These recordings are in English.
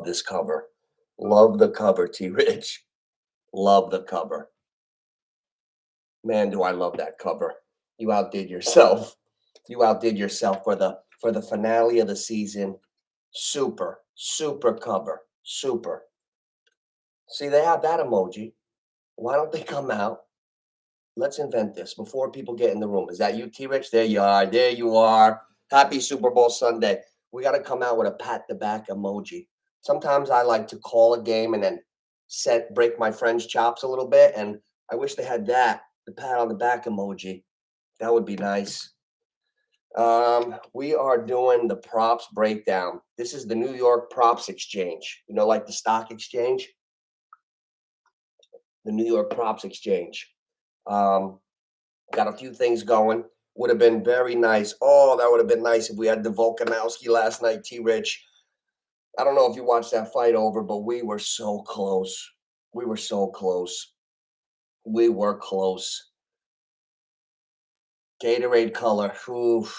this cover. Love the cover, T Rich. Love the cover. Man, do I love that cover. You outdid yourself. You outdid yourself for the finale of the season. Super, super cover. Super. See, they have that emoji. Why don't they come out? Let's invent this before people get in the room. Is that you, T Rich? There you are. There you are. Happy Super Bowl Sunday. We got to come out with a pat the back emoji. Sometimes I like to call a game and then break my friend's chops a little bit. And I wish they had that, the pat on the back emoji. That would be nice. We are doing the props breakdown. This is the New York Props Exchange. You know, like the stock exchange, the New York Props Exchange. Um, got a few things going. Would have been very nice. Oh, that would have been nice if we had the Volkanovski last night, T Rich. I don't know if you watched that fight over, but we were so close. We were so close. We were close. Gatorade color. Oof.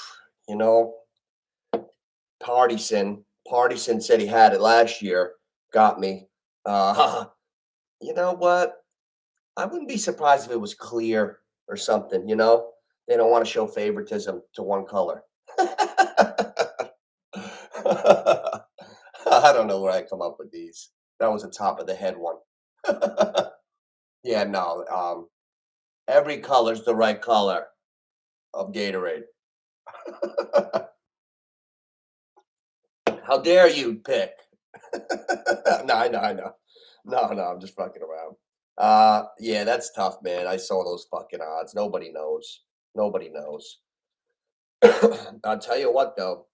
You know, Partison said he had it last year. Got me. You know what? I wouldn't be surprised if it was clear or something, you know? They don't want to show favoritism to one color. I don't know where I come up with these. That was a top of the head one. Yeah, no. Every color's the right color of Gatorade. How dare you pick? No, I know, I know. No, I'm just fucking around. Yeah, that's tough, man. I saw those fucking odds. Nobody knows. Nobody knows. I'll tell you what, though,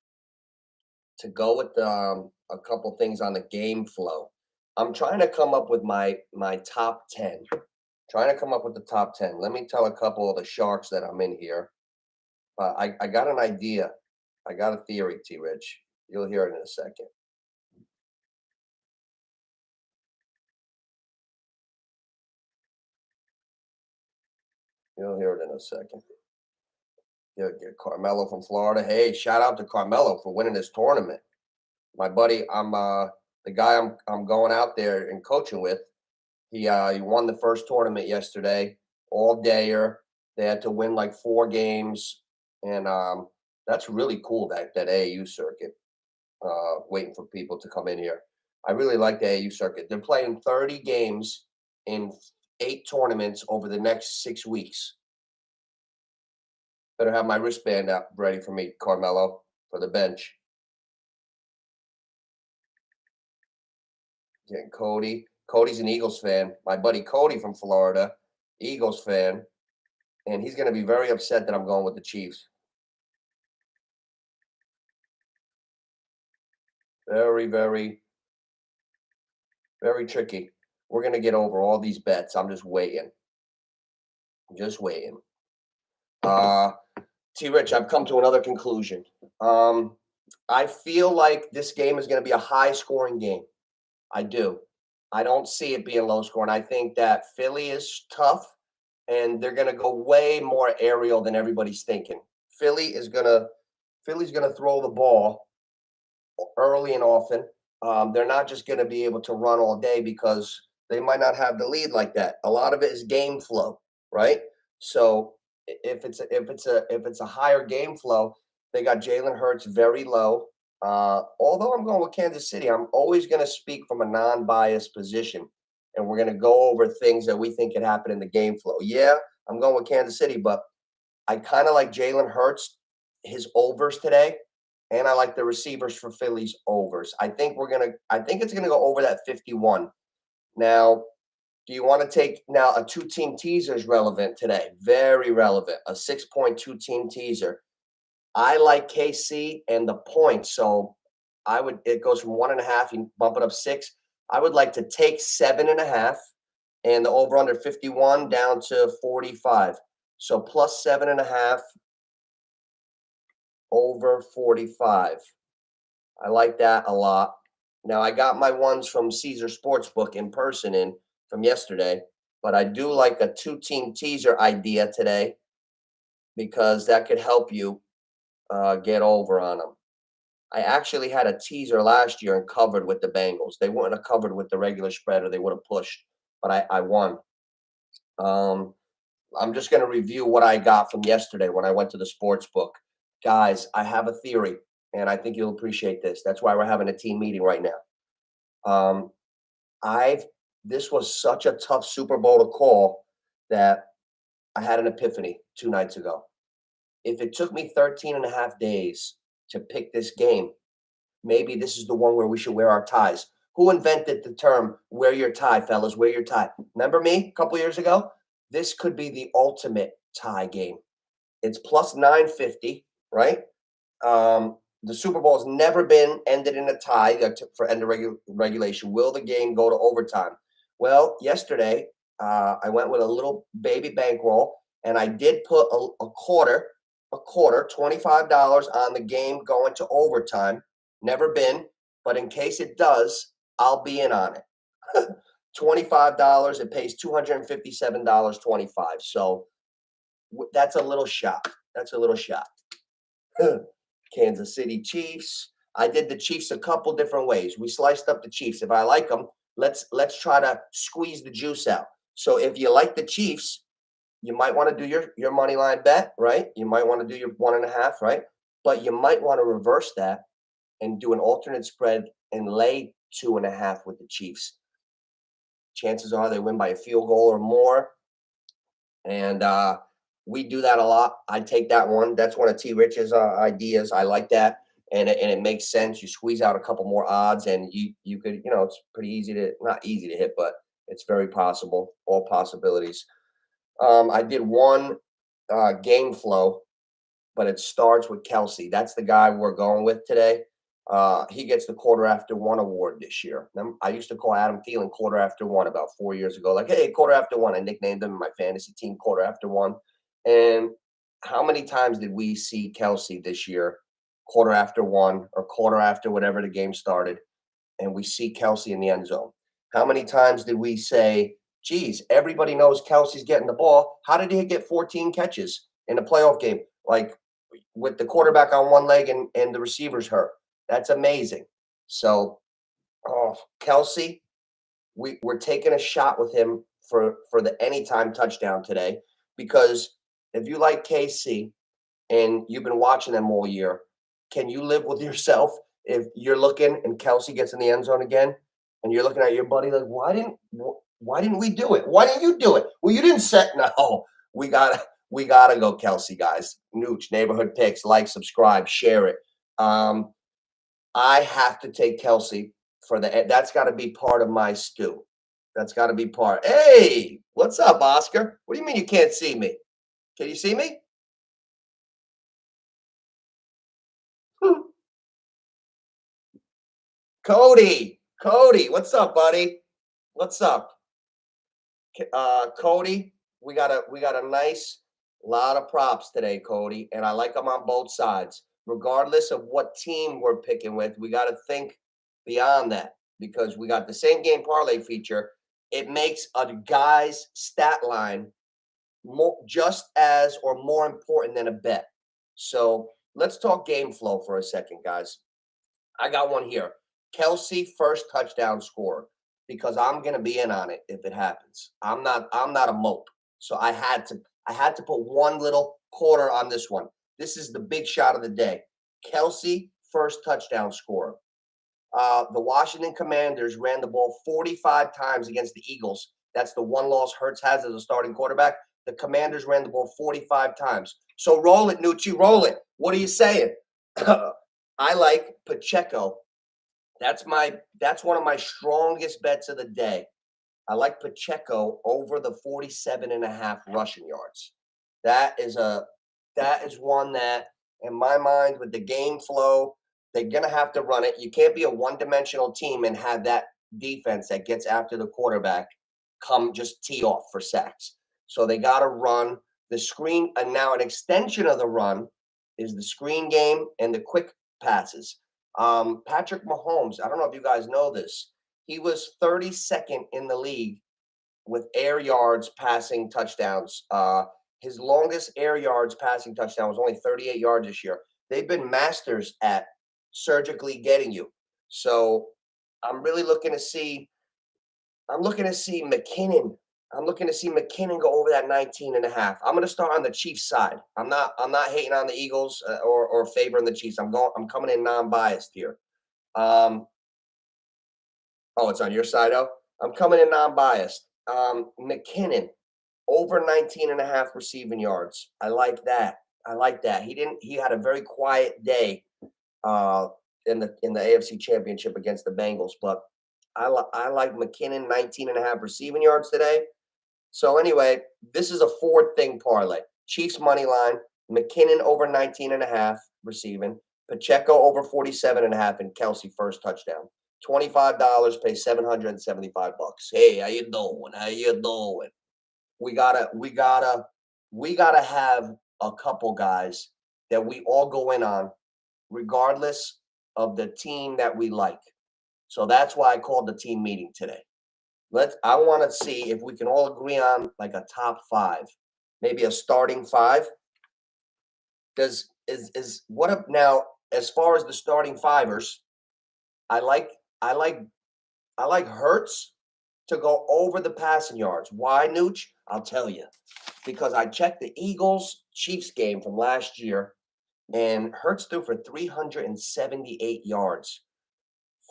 to go with a couple things on the game flow. I'm trying to come up with my top 10. Trying to come up with the top 10. Let me tell a couple of the sharks that I'm in here. I got an idea. I got a theory, T Rich. You'll hear it in a second. You'll hear it in a second. Get Carmelo from Florida. Hey, shout out to Carmelo for winning this tournament. My buddy, I'm the guy I'm going out there and coaching with. He won the first tournament yesterday, all dayer. They had to win like 4 games, and that's really cool. That AAU circuit, waiting for people to come in here. I really like the AAU circuit. They're playing 30 games in 8 tournaments over the next 6 weeks. Better have my wristband out ready for me, Carmelo, for the bench. Getting Cody. Cody's an Eagles fan. My buddy Cody from Florida, Eagles fan, and he's going to be very upset that I'm going with the Chiefs. Very, very, very tricky. We're going to get over all these bets. I'm just waiting. Just waiting. T Rich, I've come to another conclusion. I feel like this game is going to be a high scoring game. I do. I don't see it being low scoring. I think that Philly is tough and they're going to go way more aerial than everybody's thinking. Philly's going to throw the ball early and often. They're not just going to be able to run all day because they might not have the lead like that. A lot of it is game flow, right? So if it's a higher game flow, they got Jalen Hurts very low. Although I'm going with Kansas City, I'm always going to speak from a non-biased position, and we're going to go over things that we think could happen in the game flow. Yeah, I'm going with Kansas City, but I kind of like Jalen Hurts, his overs today, and I like the receivers for Philly's overs. I think it's gonna go over that 51. Now, do you want to take now a 2-team teaser is relevant today? Very relevant. A 6.2 team teaser. I like KC and the points. So it goes from 1.5, you bump it up 6. I would like to take 7.5 and the over under 51 down to 45. So plus 7.5 over 45. I like that a lot. Now I got my ones from Caesar Sportsbook in person in from yesterday, but I do like a 2-team teaser idea today because that could help you get over on them. I actually had a teaser last year and covered with the Bengals. They wouldn't have covered with the regular spread or they would have pushed, but I won. Um, I'm just going to review what I got from yesterday when I went to the sports book. Guys, I have a theory, and I think you'll appreciate this. That's why we're having a team meeting right now. Um, I've This was such a tough Super Bowl to call that I had an epiphany 2 nights ago. If it took me 13 and a half days to pick this game, maybe this is the one where we should wear our ties. Who invented the term "wear your tie, fellas? Wear your tie"? Remember me a couple years ago? This could be the ultimate tie game. It's plus 950, right? The Super Bowl has never been ended in a tie for end of regulation. Will the game go to overtime? Well, yesterday I went with a little baby bankroll, and I did put a quarter, $25 on the game going to overtime. Never been, but in case it does, I'll be in on it. $25. It pays $257.25. So that's a little shot. That's a little shot. Kansas City Chiefs. I did the Chiefs a couple different ways. We sliced up the Chiefs. If I like them, let's try to squeeze the juice out. So if you like the Chiefs, you might want to do your money line bet, right? You might want to do your 1.5, right? But you might want to reverse that and do an alternate spread and lay 2.5 with the Chiefs. Chances are they win by a field goal or more. And we do that a lot. I take that one. That's one of T. Rich's ideas. I like that, and it makes sense. You squeeze out a couple more odds, and you could, it's pretty easy to, not easy to hit, but it's very possible. All possibilities. I did one game flow, but it starts with Kelsey. That's the guy we're going with today. He gets the quarter after one award this year. I used to call Adam Thielen quarter after one about 4 years ago. Like, hey, quarter after one. I nicknamed him in my fantasy team quarter after one. And how many times did we see Kelsey this year, quarter after one or quarter after whatever the game started, and we see Kelsey in the end zone? How many times did we say, geez, everybody knows Kelsey's getting the ball. How did he get 14 catches in a playoff game? Like, with the quarterback on one leg and the receivers hurt. That's amazing. So, Kelsey, we're taking a shot with him for the anytime touchdown today, because if you like KC and you've been watching them all year, can you live with yourself if you're looking and Kelsey gets in the end zone again and you're looking at your buddy like, why didn't we do it? Why didn't you do it? Well, you didn't set. No, we gotta go Kelsey, guys. Nooch, neighborhood picks, like, subscribe, share it. I have to take Kelsey for that's got to be part of my stew. That's got to be part. Hey, what's up, Oscar? What do you mean you can't see me? Can you see me? Hmm. Cody, what's up, buddy? What's up? Cody, we got a nice lot of props today, Cody, and I like them on both sides. Regardless of what team we're picking with, we got to think beyond that, because we got the same game parlay feature. It makes a guy's stat line just as or more important than a bet. So let's talk game flow for a second, guys. I got one here. Kelsey first touchdown score, because I'm gonna be in on it if it happens. I'm not a mope. So I had to put one little quarter on this one. This is the big shot of the day. Kelsey first touchdown score. The Washington Commanders ran the ball 45 times against the Eagles. That's the one loss Hurts has as a starting quarterback. The Commanders ran the ball 45 times. So roll it, Nucci, roll it. What are you saying? I like Pacheco. That's one of my strongest bets of the day. I like Pacheco over the 47.5 rushing yards. That is one that, in my mind, with the game flow, they're gonna have to run it. You can't be a one-dimensional team and have that defense that gets after the quarterback come just tee off for sacks. So they got to run the screen, and now an extension of the run is the screen game and the quick passes. Patrick Mahomes, I don't know if you guys know this, he was 32nd in the league with air yards passing touchdowns. His longest air yards passing touchdown was only 38 yards this year. They've been masters at surgically getting you. So I'm really looking to see. I'm looking to see McKinnon. I'm looking to see McKinnon go over that 19 and a half. I'm going to start on the Chiefs side. I'm not hating on the Eagles or favoring the Chiefs. I'm coming in non-biased here. Um, oh, it's on your side, oh. I'm coming in non-biased. McKinnon over 19 and a half receiving yards. I like that. I like that. He had a very quiet day uh in the AFC Championship against the Bengals, but I like McKinnon 19 and a half receiving yards today. So anyway, this is a four thing parlay. Chiefs money line, McKinnon over 19 and a half receiving, Pacheco over 47 and a half, and Kelsey first touchdown. $25 pay 775 bucks. Hey, how you doing? How you doing? We gotta have a couple guys that we all go in on, regardless of the team that we like. So that's why I called the team meeting today. I want to see if we can all agree on like a top five, maybe a starting five. Does is what up now as far as the starting fivers? I like I like I like Hertz to go over the passing yards. Why, Nooch? I'll tell you. Because I checked the Eagles Chiefs game from last year, and Hertz threw for 378 yards.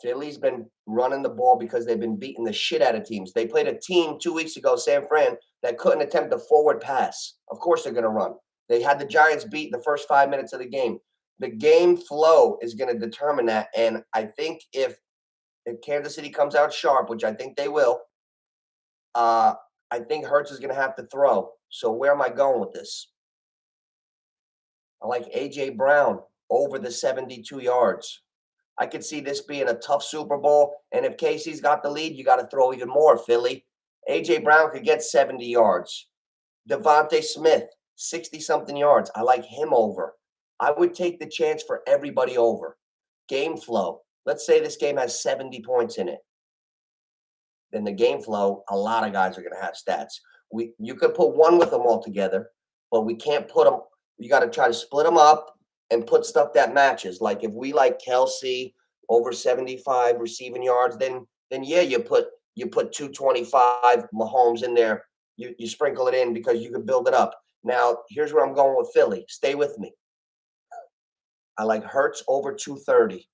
Philly's been running the ball because they've been beating the shit out of teams. They played a team 2 weeks ago, San Fran, that couldn't attempt a forward pass. Of course they're going to run. They had the Giants beat in the first 5 minutes of the game. The game flow is going to determine that. And I think if Kansas City comes out sharp, which I think they will, uh, I think Hurts is going to have to throw. So where am I going with this? I like A.J. Brown over the 72 yards. I could see this being a tough Super Bowl. And if Casey's got the lead, you got to throw even more, Philly. A.J. Brown could get 70 yards. Devontae Smith, 60-something yards. I like him over. I would take the chance for everybody over. Game flow. Let's say this game has 70 points in it. Then the game flow, a lot of guys are going to have stats. You could put one with them all together, but we can't put them. You got to try to split them up and put stuff that matches. Like if we like Kelsey over 75 receiving yards, then yeah, you put 225 Mahomes in there. You sprinkle it in because you can build it up. Now here's where I'm going with Philly. Stay with me. I like Hurts over 230.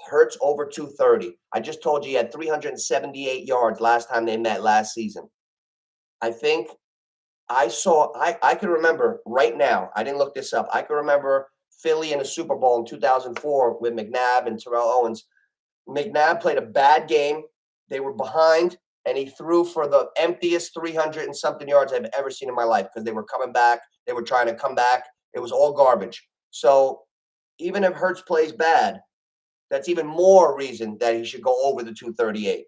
Hurts over 230. I just told you he had 378 yards last time they met last season. I think I can remember right now. I didn't look this up. I can remember Philly in the Super Bowl in 2004 with McNabb and Terrell Owens. McNabb played a bad game. They were behind, and he threw for the emptiest 300 and something yards I've ever seen in my life because they were coming back. They were trying to come back. It was all garbage. So even if Hurts plays bad, that's even more reason that he should go over the 238.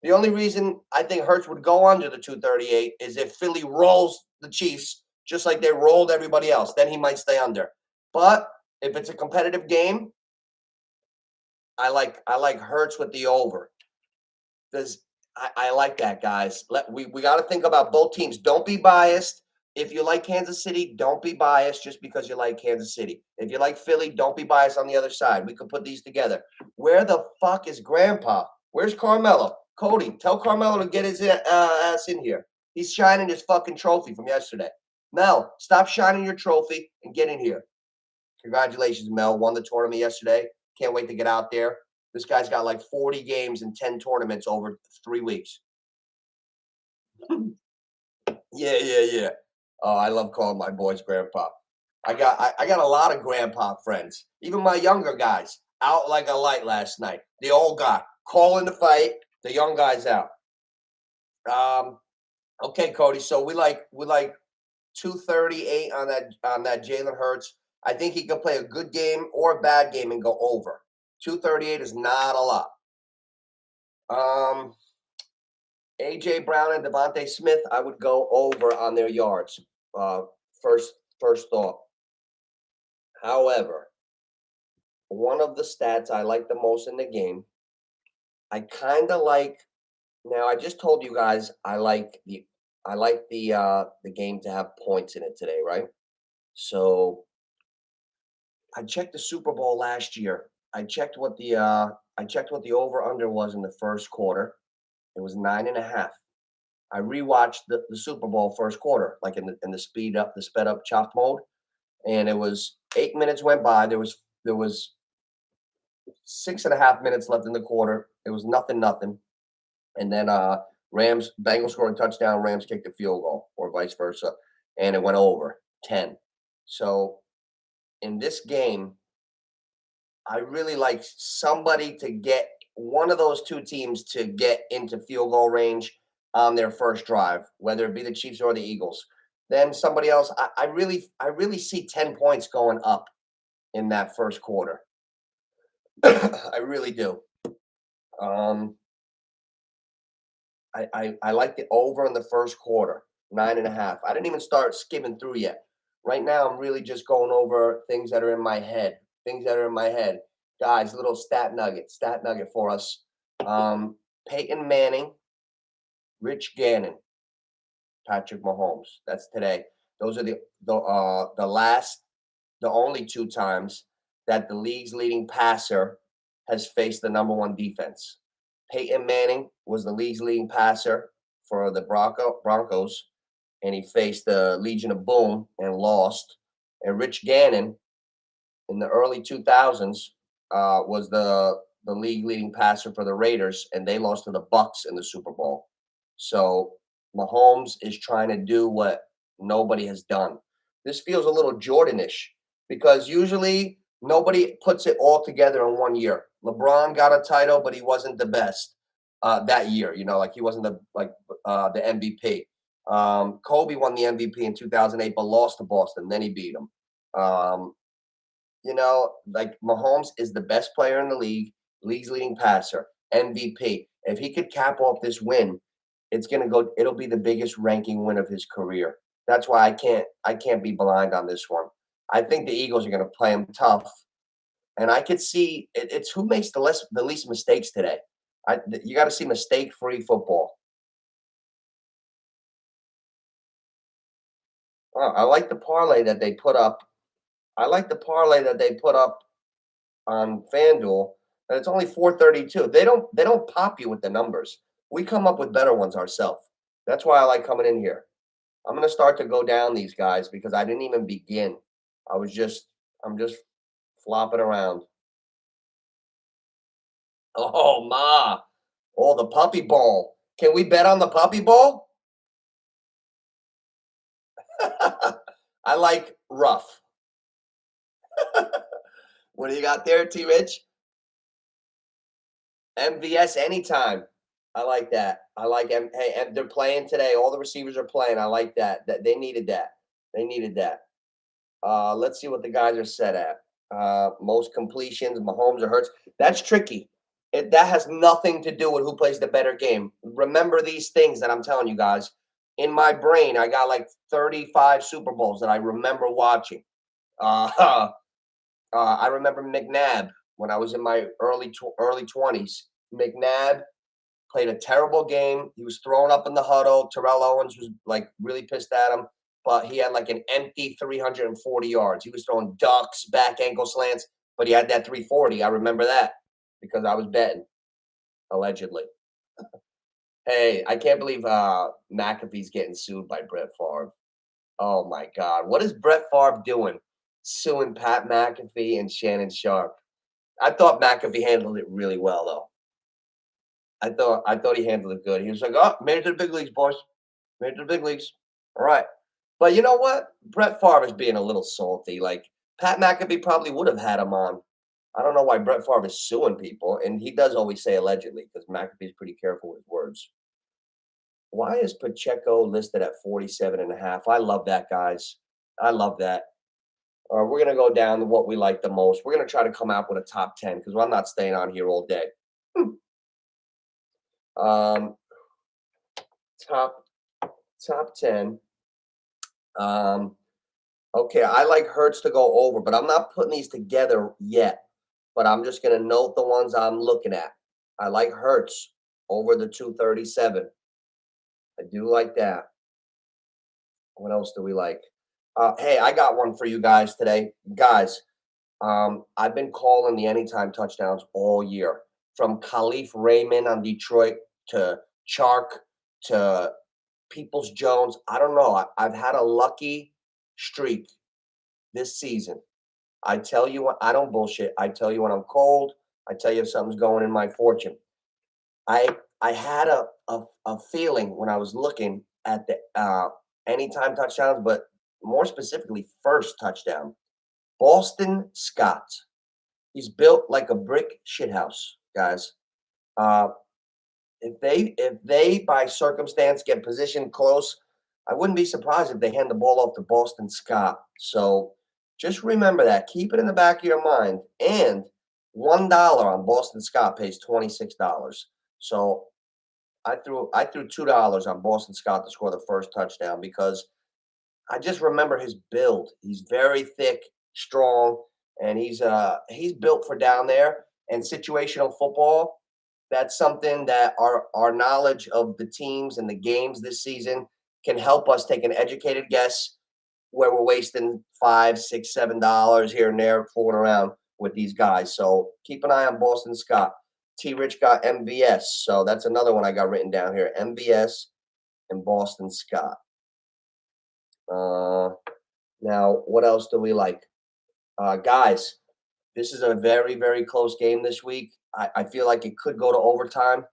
The only reason I think Hurts would go under the 238 is if Philly rolls the Chiefs just like they rolled everybody else. Then he might stay under. But if it's a competitive game, I like Hurts with the over. Because I like that, guys. We got to think about both teams. Don't be biased. If you like Kansas City, don't be biased just because you like Kansas City. If you like Philly, don't be biased on the other side. We could put these together. Where the fuck is Grandpa? Where's Carmelo? Cody, tell Carmelo to get his ass in here. He's shining his fucking trophy from yesterday. Mel, stop shining your trophy and get in here. Congratulations, Mel. Won the tournament yesterday. Can't wait to get out there. This guy's got like 40 games and 10 tournaments over 3 weeks. Yeah. Oh, I love calling my boys grandpa. I got a lot of grandpa friends. Even my younger guys out like a light last night. The old guy calling the fight. The young guys out. Um, okay, Cody. So we like 238 on that Jalen Hurts. I think he could play a good game or a bad game and go over. 238 is not a lot. Um, AJ Brown and Devontae Smith, I would go over on their yards. Uh, first thought. However, one of the stats I like the most in the game, I kind of like. Now, I just told you guys I like the game to have points in it today, right? So I checked the Super Bowl last year. I checked what the over under was in the first quarter. It was 9.5. I rewatched the Super Bowl first quarter, like in the sped up chop mode, and it was 8 minutes went by. There was 6.5 minutes left in the quarter. It was nothing, nothing. And then Bengals scored a touchdown, Rams kicked a field goal, or vice versa, and it went over 10. So in this game, I really like somebody to get one of those two teams to get into field goal range on their first drive, whether it be the Chiefs or the Eagles. Then somebody else. I really see 10 points going up in that first quarter. I really do. Um, I like the over in the first quarter, 9.5. I didn't even start skimming through yet. Right now, I'm really just going over things that are in my head. Things that are in my head. Guys, little stat nugget for us. Peyton Manning, Rich Gannon, Patrick Mahomes. That's today. Those are the only two times that the league's leading passer has faced the number one defense. Peyton Manning was the league's leading passer for the Broncos, and he faced the Legion of Boom and lost. And Rich Gannon in the early 2000s was the league leading passer for the Raiders, and they lost to the Bucks in the Super Bowl. So Mahomes is trying to do what nobody has done. This feels a little Jordanish because usually nobody puts it all together in one year. LeBron got a title, but he wasn't the best that year. Like he wasn't the MVP. Kobe won the MVP in 2008, but lost to Boston. Then he beat him. Like Mahomes is the best player in the league's leading passer, MVP. If he could cap off this win, it'll be the biggest ranking win of his career. That's why I can't be blind on this one. I think the Eagles are going to play him tough, and I could see it's who makes the least mistakes today. You got to see mistake-free football. I like the parlay that they put up. I like the parlay that they put up on FanDuel, and it's only 432. They don't pop you with the numbers. We come up with better ones ourselves. That's why I like coming in here. I'm gonna start to go down these guys because I didn't even begin. I'm just flopping around. Oh ma. Oh, the puppy bowl. Can we bet on the puppy bowl? I like rough. What do you got there, T Rich? MVS anytime. I like that. I like hey, they're playing today. All the receivers are playing. I like that. That they needed that. They needed that. Let's see what the guys are set at. Most completions, Mahomes or Hurts. That's tricky. That has nothing to do with who plays the better game. Remember these things that I'm telling you guys. In my brain, I got like 35 Super Bowls that I remember watching. Uh, I remember McNabb when I was in my early 20s. McNabb played a terrible game. He was thrown up in the huddle. Terrell Owens was like really pissed at him, but he had like an empty 340 yards. He was throwing ducks, back ankle slants, but he had that 340. I remember that because I was betting, allegedly. Hey, I can't believe McAfee's getting sued by Brett Favre. Oh my God. What is Brett Favre doing? Suing Pat McAfee and Shannon Sharp. I thought McAfee handled it really well, though. I thought he handled it good. He was like, "Oh, made it to the big leagues, boys. Made it to the big leagues. All right." But you know what? Brett Favre is being a little salty. Like Pat McAfee probably would have had him on. I don't know why Brett Favre is suing people, and he does always say allegedly because McAfee's pretty careful with words. Why is Pacheco listed at 47.5? I love that, guys. I love that. We're gonna go down to what we like the most. We're gonna try to come out with a top 10 because I'm not staying on here all day. Um, top top 10. Um, okay, I like Hertz to go over, but I'm not putting these together yet. But I'm just gonna note the ones I'm looking at. I like Hertz over the 237. I do like that. What else do we like? Hey, I got one for you guys today. Guys, I've been calling the anytime touchdowns all year, from Khalif Raymond on Detroit to Chark to Peoples Jones. I don't know. I've had a lucky streak this season. I tell you what, I don't bullshit. I tell you when I'm cold. I tell you if something's going in my fortune. I had a feeling when I was looking at the anytime touchdowns, but more specifically, first touchdown. Boston Scott. He's built like a brick shithouse, guys. Uh, if they by circumstance get positioned close, I wouldn't be surprised if they hand the ball off to Boston Scott. So just remember that. Keep it in the back of your mind. And $1 on Boston Scott pays $26. So I threw $2 on Boston Scott to score the first touchdown because I just remember his build. He's very thick, strong, and he's built for down there and situational football. That's something that our knowledge of the teams and the games this season can help us take an educated guess where we're wasting 5, 6, $7 here and there fooling around with these guys. So keep an eye on Boston Scott. T Rich got MVS. So that's another one I got written down here. MVS and Boston Scott. Now, what else do we like? Guys, this is a very, very close game this week. I feel like it could go to overtime.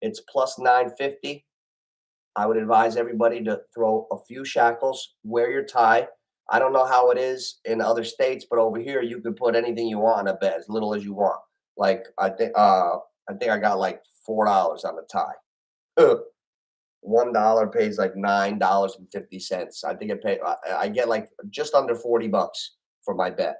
It's plus 950. I would advise everybody to throw a few shackles, wear your tie. I don't know how it is in other states, but over here you can put anything you want on a bet, as little as you want. Like I think I got like $4 on the tie. $1 pays like $9.50. I think I get like just under $40 for my bet.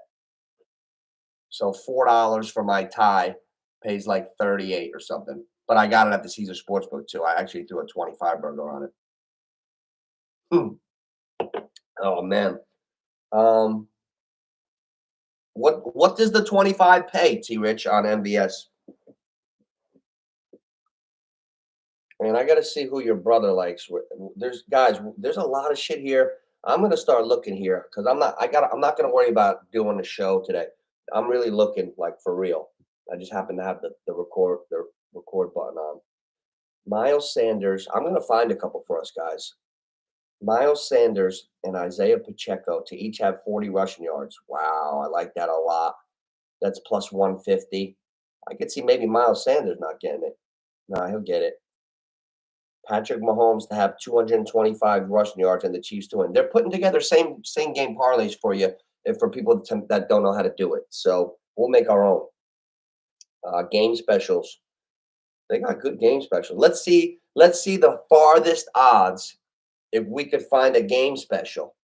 So $4 for my tie pays like 38 or something. But I got it at the Caesar Sportsbook too. I actually threw a 25 burger on it. Oh man. Um, what does the 25 pay, T Rich, on MBS? And I got to see who your brother likes. There's a lot of shit here. I'm gonna start looking here because I'm not gonna worry about doing the show today. I'm really looking like for real. I just happen to have the record button on. Miles Sanders. I'm gonna find a couple for us guys. Miles Sanders and Isaiah Pacheco to each have 40 rushing yards. Wow, I like that a lot. That's plus 150. I could see maybe Miles Sanders not getting it. No, he'll get it. Patrick Mahomes to have 225 rushing yards and the Chiefs to win. They're putting together same game parlays for you and for people that don't know how to do it. So we'll make our own game specials. They got good game specials. Let's see the farthest odds if we could find a game special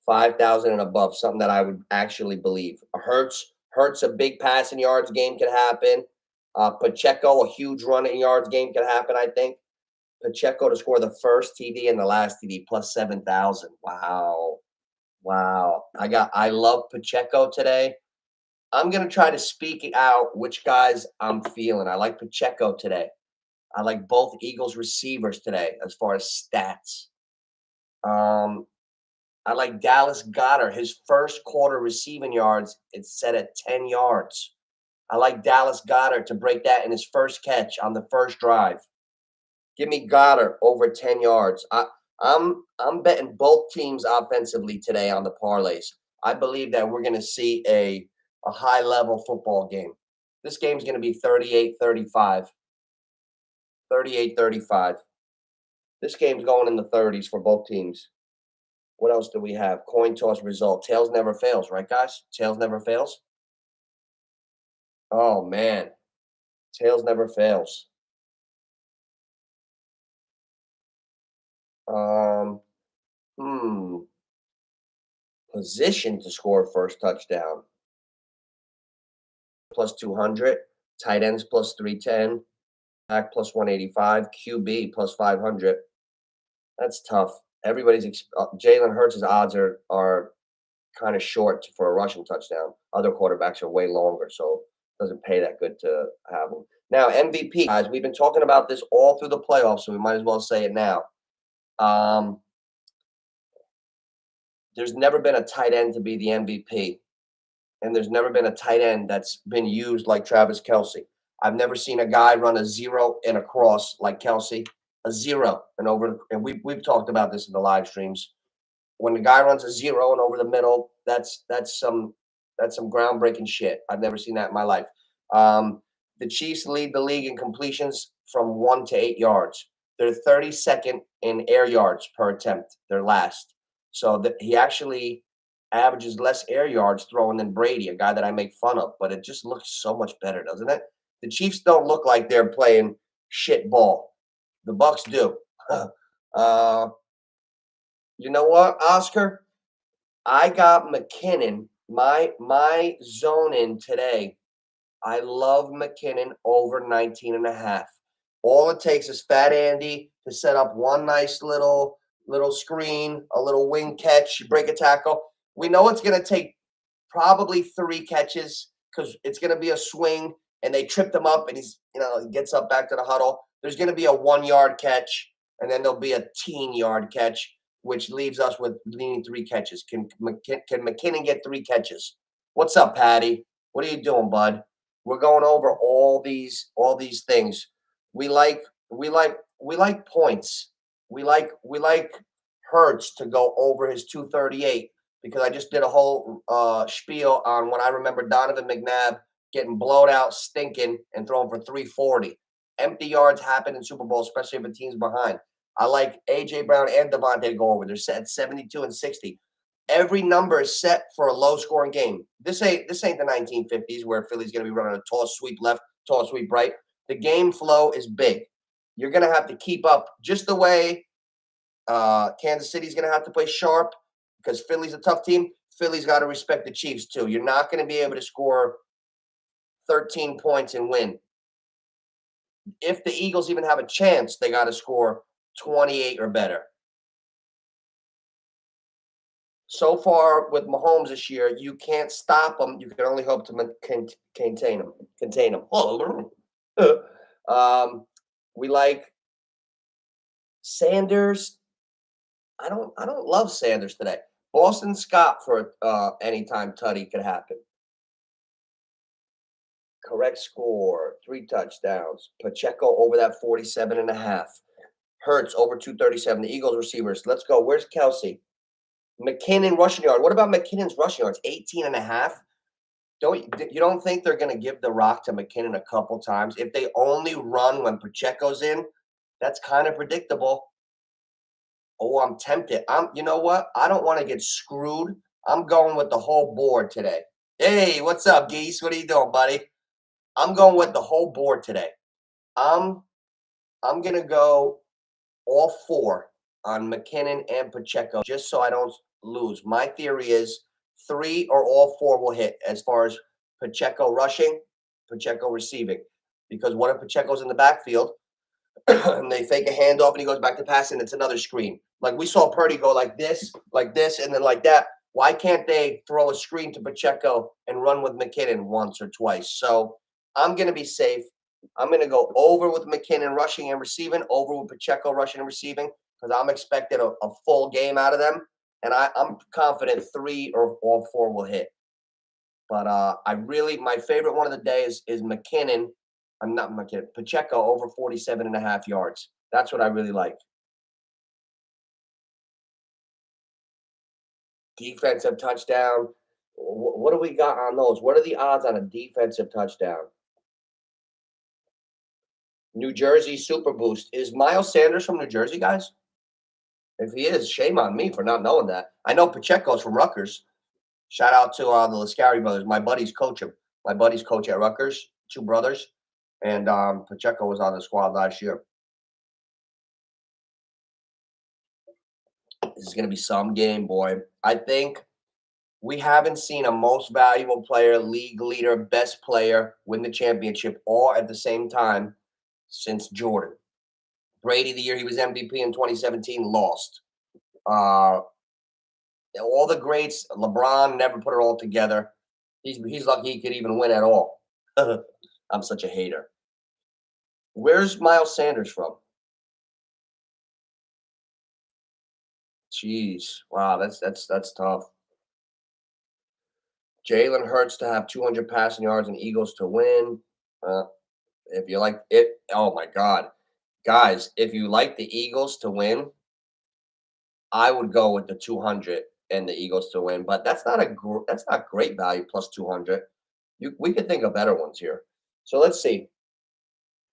5,000 and above, something that I would actually believe. Hurts a big passing yards game could happen. Pacheco, a huge running yards game could happen, I think. Pacheco to score the first TD and the last TD plus 7,000. Wow. Wow. I love Pacheco today. I'm going to try to speak out which guys I'm feeling. I like Pacheco today. I like both Eagles receivers today as far as stats. I like Dallas Goedert. His first quarter receiving yards, it's set at 10 yards. I like Dallas Goedert to break that in his first catch on the first drive. Give me Goddard over 10 yards. I'm betting both teams offensively today on the parlays. I believe that we're going to see a high level football game. This game's going to be 38-35. 38-35. This game's going in the 30s for both teams. What else do we have? Coin toss result. Tails never fails, right, guys? Tails never fails. Oh, man. Tails never fails. Um, Position to score first touchdown. Plus 200. Tight ends plus 310. Back plus 185. QB plus 500. That's tough. Jalen Hurts' odds are kind of short for a rushing touchdown. Other quarterbacks are way longer, so it doesn't pay that good to have them. Now, MVP, guys, we've been talking about this all through the playoffs, so we might as well say it now. There's never been a tight end to be the MVP. and there's never been a tight end that's been used like Travis Kelce. I've never seen a guy run a zero and a cross like Kelce, a zero and over. And we've talked about this in the live streams. When the guy runs a zero and over the middle, that's some groundbreaking shit. I've never seen that in my life. Um, the Chiefs lead the league in completions from 1 to 8 yards. They're 32nd in air yards per attempt. They're last. So that he actually averages less air yards throwing than Brady, a guy that I make fun of. But it just looks so much better, doesn't it? The Chiefs don't look like they're playing shit ball. The Bucks do. uh, you know what, Oscar? I got McKinnon. My zone in today. I love McKinnon over 19 and a half. All it takes is Fat Andy to set up one nice little screen, a little wing catch, break a tackle. We know it's going to take probably 3 catches because it's going to be a swing and they tripped him up and he gets up back to the huddle. There's going to be a 1 yard catch and then there'll be a yard catch, which leaves us with needing 3 catches. Can McKinnon get 3 catches? What's up, Patty? What are you doing, bud? We're going over all these things. We like points. We like Hurts to go over his 238 because I just did a whole spiel on when I remember Donovan McNabb getting blowed out, stinking, and throwing for 340. Empty yards happen in Super Bowl, especially if a team's behind. I like A.J. Brown and Devontae to go over. They're set at 72 and 60. Every number is set for a low-scoring game. This ain't the 1950s where Philly's going to be running a toss sweep left, toss sweep right. The game flow is big. You're going to have to keep up just the way Kansas City's going to have to play sharp because Philly's a tough team. Philly's got to respect the Chiefs too. You're not going to be able to score 13 points and win. If the Eagles even have a chance, they got to score 28 or better. So far with Mahomes this year, you can't stop him. You can only hope to contain him. Contain him. We like Sanders. I don't love Sanders today. Boston Scott for anytime tutty could happen. Correct score, 3 touchdowns. Pacheco over that 47 and a half. Hurts over 237. The Eagles receivers. Let's go. Where's Kelce? McKinnon rushing yard. What about McKinnon's rushing yards? 18 and a half. You don't think they're going to give the rock to McKinnon a couple times? If they only run when Pacheco's in, that's kind of predictable. Oh, I'm tempted. You know what? I don't want to get screwed. I'm going with the whole board today. Hey, what's up, Geese? What are you doing, buddy? I'm going with the whole board today. I'm gonna go all 4 on McKinnon and Pacheco just so I don't lose. My theory is 3 or all 4 will hit as far as Pacheco rushing, Pacheco receiving. Because what if Pacheco's in the backfield and they fake a handoff and he goes back to passing? It's another screen. Like we saw Purdy go like this, and then like that. Why can't they throw a screen to Pacheco and run with McKinnon once or twice? So I'm going to be safe. I'm going to go over with McKinnon rushing and receiving, over with Pacheco rushing and receiving, because I'm expecting a full game out of them. And I'm confident 3 or all 4 will hit. But my favorite one of the day is McKinnon. I'm not McKinnon. Pacheco over 47 and a half yards. That's what I really like. Defensive touchdown. What do we got on those? What are the odds on a defensive touchdown? New Jersey Super Boost. Is Miles Sanders from New Jersey, guys? If he is, shame on me for not knowing that. I know Pacheco's from Rutgers. Shout out to the Lascari brothers. My buddies coach him. My buddies coach at Rutgers, 2 brothers. And Pacheco was on the squad last year. This is going to be some game, boy. I think we haven't seen a most valuable player, league leader, best player win the championship all at the same time since Jordan. Brady, the year he was MVP in 2017, lost. All the greats, LeBron never put it all together. He's lucky he could even win at all. I'm such a hater. Where's Miles Sanders from? Jeez, wow, that's tough. Jalen Hurts to have 200 passing yards and Eagles to win. Uh, if you like it, oh my God, guys, if you like the Eagles to win, I would go with the 200 and the Eagles to win. But that's not great value plus 200. We could think of better ones here. So let's see.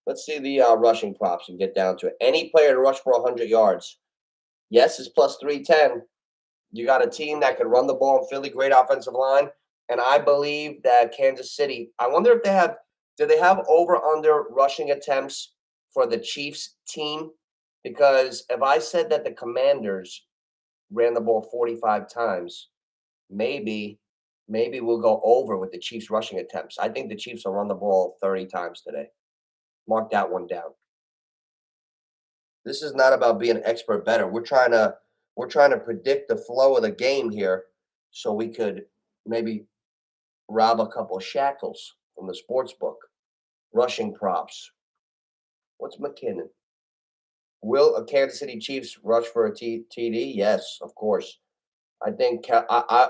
Let's see the rushing props and get down to it. Any player to rush for 100 yards. Yes is plus 310. You got a team that could run the ball in Philly, great offensive line. And I believe that Kansas City, I wonder if do they have over under rushing attempts for the Chiefs team? Because if I said that the Commanders ran the ball 45 times, maybe, maybe we'll go over with the Chiefs rushing attempts. I think the Chiefs will run the ball 30 times today. Mark that one down. This is not about being an expert better. We're trying to predict the flow of the game here so we could maybe rob a couple of shackles from the sports book. Rushing props. What's McKinnon? Will a Kansas City Chiefs rush for a TD? Yes, of course. I think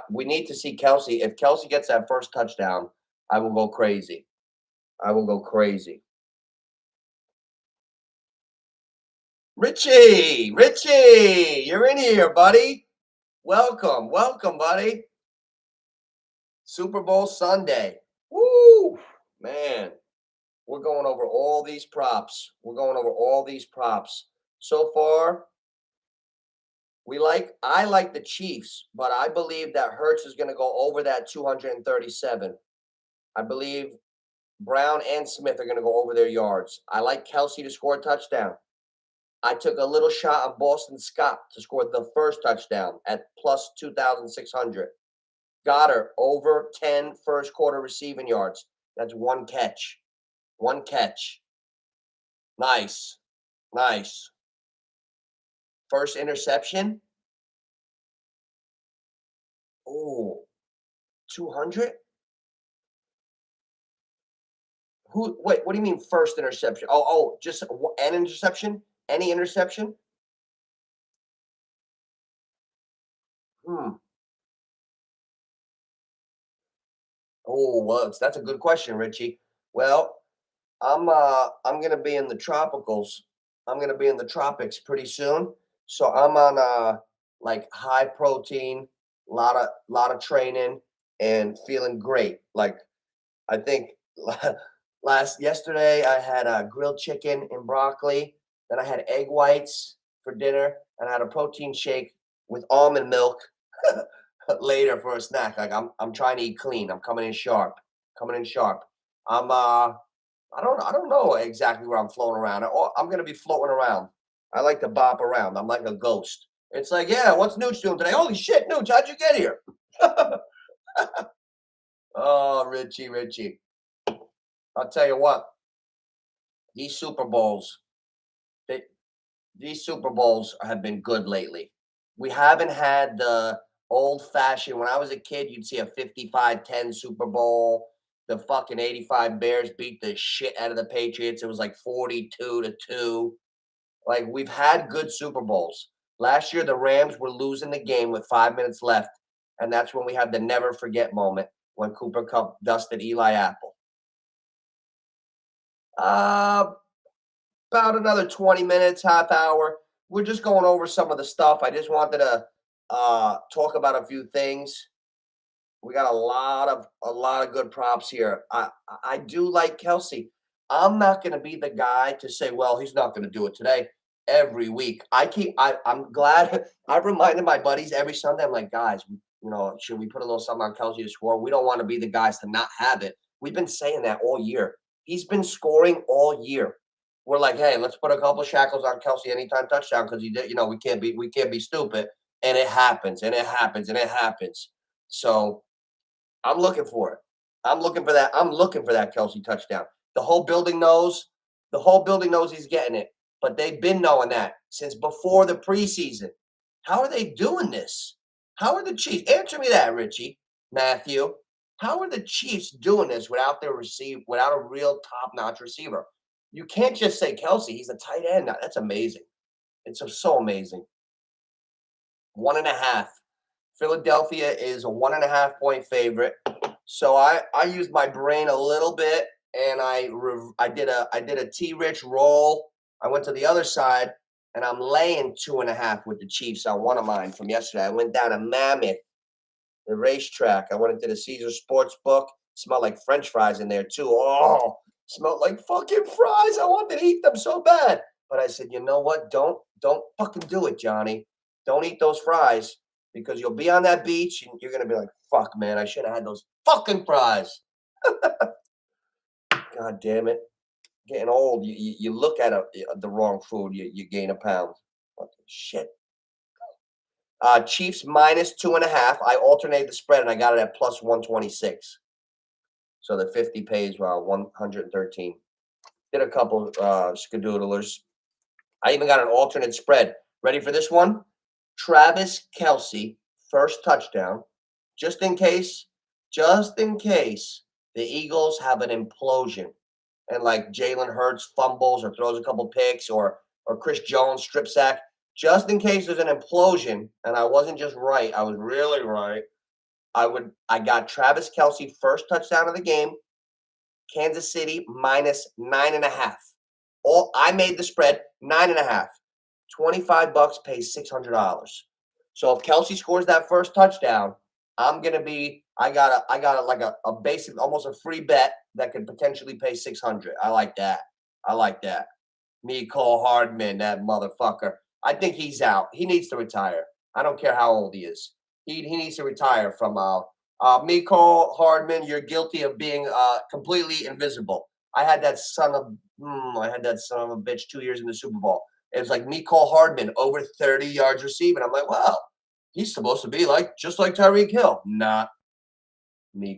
we need to see Kelsey. If Kelsey gets that first touchdown, I will go crazy. I will go crazy. Richie, you're in here, buddy. Welcome, buddy. Super Bowl Sunday. Woo, man. We're going over all these props. So far, I like the Chiefs, but I believe that Hurts is going to go over that 237. I believe Brown and Smith are going to go over their yards. I like Kelsey to score a touchdown. I took a little shot of Boston Scott to score the first touchdown at plus 2,600. Goddard over 10 first quarter receiving yards. That's one catch. One catch. Nice. Nice. First interception. Oh, 200? Wait, what do you mean first interception? Just an interception? Any interception? Hmm. Oh, well, that's a good question, Richie. Well, I'm gonna be in the tropicals. I'm gonna be in the tropics pretty soon. So I'm on like high protein, lot of training and feeling great. Like I think yesterday I had grilled chicken and broccoli. Then I had egg whites for dinner, and I had a protein shake with almond milk later for a snack. Like I'm trying to eat clean. I'm coming in sharp. Coming in sharp. I'm I don't know exactly where I'm floating around. I'm gonna be floating around. I like to bop around. I'm like a ghost. It's like, yeah, what's Nooch doing today? Holy shit, Nooch, how'd you get here? Oh, Richie. I'll tell you what, these Super Bowls, they, these Super Bowls have been good lately. We haven't had the old fashioned, when I was a kid, you'd see a 55-10 Super Bowl. The fucking 85 Bears beat the shit out of the Patriots. It was like 42-2. Like we've had good Super Bowls. Last year, the Rams were losing the game with 5 minutes left. And that's when we had the never forget moment when Cooper Cup dusted Eli Apple. Uh, about another 20 minutes, half hour. We're just going over some of the stuff. I just wanted to talk about a few things. We got a lot of good props here. I do like Kelsey. I'm not going to be the guy to say, well, he's not going to do it today. Every week, I'm glad. I've reminded my buddies every Sunday. I'm like, guys, should we put a little something on Kelsey to score? We don't want to be the guys to not have it. We've been saying that all year. He's been scoring all year. We're like, hey, let's put a couple shackles on Kelsey anytime touchdown because he did. We can't be stupid, and it happens, and it happens, and it happens. So I'm looking for it. I'm looking for that. I'm looking for that Kelsey touchdown. The whole building knows. The whole building knows he's getting it. But they've been knowing that since before the preseason. How are they doing this? How are the Chiefs? Answer me that, Richie, Matthew. How are the Chiefs doing this without a real top-notch receiver? You can't just say Kelsey. He's a tight end. That's amazing. It's so amazing. 1.5. Philadelphia is a 1.5 point favorite. So I used my brain a little bit, and I did a T-rich roll. I went to the other side, and I'm laying 2.5 with the Chiefs on one of mine from yesterday. I went down to Mammoth, the racetrack. I went into the Caesar Sports Book. Smelled like French fries in there too. Oh, smelled like fucking fries. I wanted to eat them so bad. But I said, you know what? Don't fucking do it, Johnny. Don't eat those fries because you'll be on that beach and you're gonna be like, fuck, man, I should have had those fucking fries. God damn it. Getting old, you look at the wrong food, you gain a pound. Fucking shit. Chiefs minus 2.5. I alternated the spread and I got it at plus 126. So the 50 pays 113. Did a couple skadoodlers. I even got an alternate spread. Ready for this one? Travis Kelce, first touchdown. Just in case the Eagles have an implosion and like Jalen Hurts fumbles or throws a couple picks or Chris Jones strip sack. Just in case there's an implosion, and I wasn't just right, I was really right. I got Travis Kelce first touchdown of the game, Kansas City minus 9.5. All I made the spread 9.5. $25 pays $600. So if Kelsey scores that first touchdown, I'm gonna be. I got like a basic, almost a free bet that could potentially pay 600. I like that. I like that. Me Cole Hardman, that motherfucker. I think he's out. He needs to retire. I don't care how old he is. He needs to retire from Cole Hardman. You're guilty of being completely invisible. I had that son of a bitch 2 years in the Super Bowl. It was like Cole Hardman over 30 yards receiving. I'm like, wow, he's supposed to be like just like Tyreek Hill. Not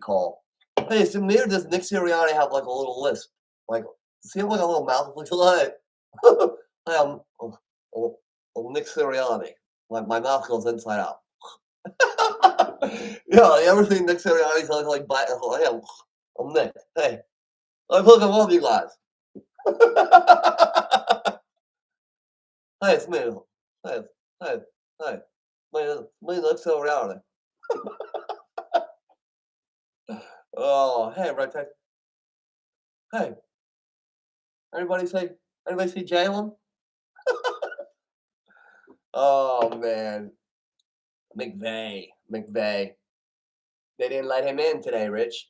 Cole. Hey, so near does Nick Sirianni have like a little lisp? Like, does he have like a little mouth? Like, hey, Nick Sirianni. My mouth goes inside out. Yeah, you ever seen Nick Sirianni like bite? Hey, I'm Nick. Hey, I fucking love you guys. Hey, it's me. Hey, hey, hey. Me Nick Sirianni. Oh, hey, right there. Hey, anybody see Jalen? Oh man, McVay. They didn't let him in today, Rich.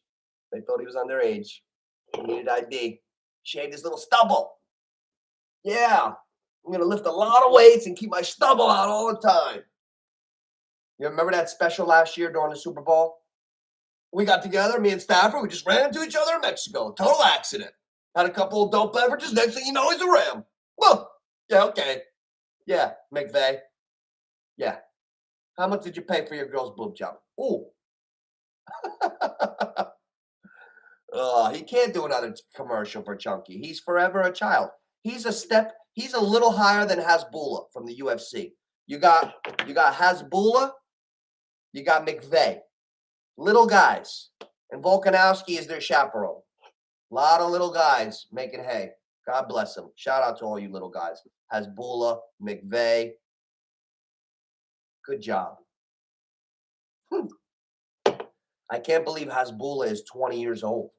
They thought he was underage. He needed ID. Shaved his little stubble. Yeah, I'm gonna lift a lot of weights and keep my stubble out all the time. You remember that special last year during the Super Bowl? We got together, me and Stafford. We just ran into each other in Mexico. Total accident. Had a couple of dope beverages. Next thing you know, he's a Ram. Well, yeah, okay. Yeah, McVay. Yeah. How much did you pay for your girl's boob job? Ooh. He can't do another commercial for Chunky. He's forever a child. He's a little higher than Hasbulla from the UFC. You got Hasbulla, you got McVay. Little guys. And Volkanovski is their chaperone. A lot of little guys making hay. God bless them. Shout out to all you little guys. Hasbulla, McVay. Good job. I can't believe Hasbulla is 20 years old.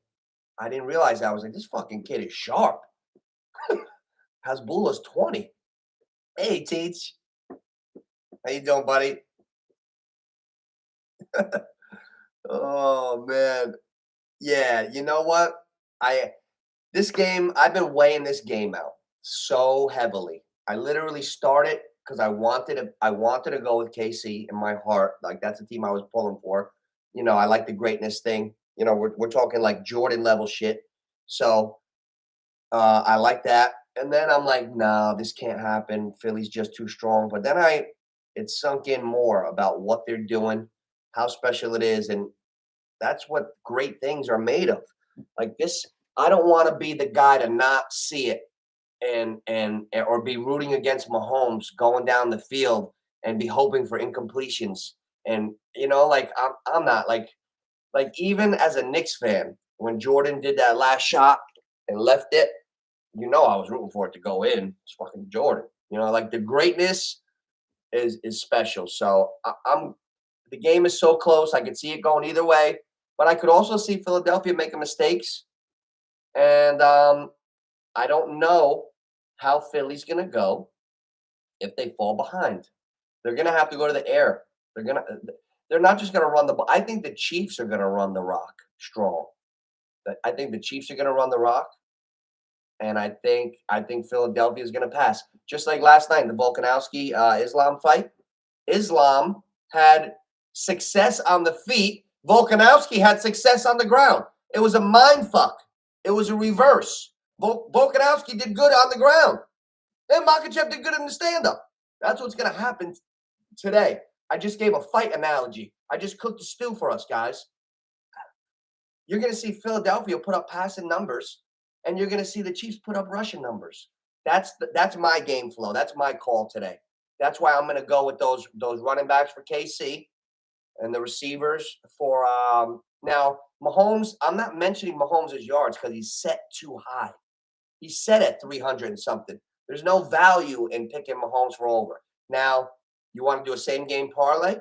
I didn't realize that. I was like, this fucking kid is sharp. Hasbulla's 20. Hey, Teach. How you doing, buddy? Oh, man. Yeah, you know what? I've been weighing this game out so heavily. I literally started because I wanted to go with KC in my heart. Like that's the team I was pulling for. I like the greatness thing. We're talking like Jordan level shit. So I like that. And then I'm like, no, this can't happen. Philly's just too strong. But then it sunk in more about what they're doing, how special it is, and that's what great things are made of. Like this, I don't want to be the guy to not see it and or be rooting against Mahomes going down the field and be hoping for incompletions. And like I'm not like even as a Knicks fan, when Jordan did that last shot and left it, I was rooting for it to go in. It's fucking Jordan. Like the greatness is special. So I'm the game is so close. I can see it going either way. But I could also see Philadelphia making mistakes. And I don't know how Philly's going to go if they fall behind. They're going to have to go to the air. They're not just going to run the ball. I think the Chiefs are going to run the rock strong. I think the Chiefs are going to run the rock, and I think Philadelphia is going to pass. Just like last night in the Volkanovski Islam fight, Islam had success on the feet. Volkanovski had success on the ground. It was a mind fuck. It was a reverse. Volkanovski did good on the ground, and Makhachev did good in the stand-up. That's what's going to happen today. I just gave a fight analogy. I just cooked a stew for us, guys. You're going to see Philadelphia put up passing numbers, and you're going to see the Chiefs put up rushing numbers. That's my game flow. That's my call today. That's why I'm going to go with those running backs for KC and the receivers for now Mahomes. I'm not mentioning Mahomes' yards because he's set too high. He's set at 300 and something. There's no value in picking Mahomes for over. Now, you want to do a same game parlay?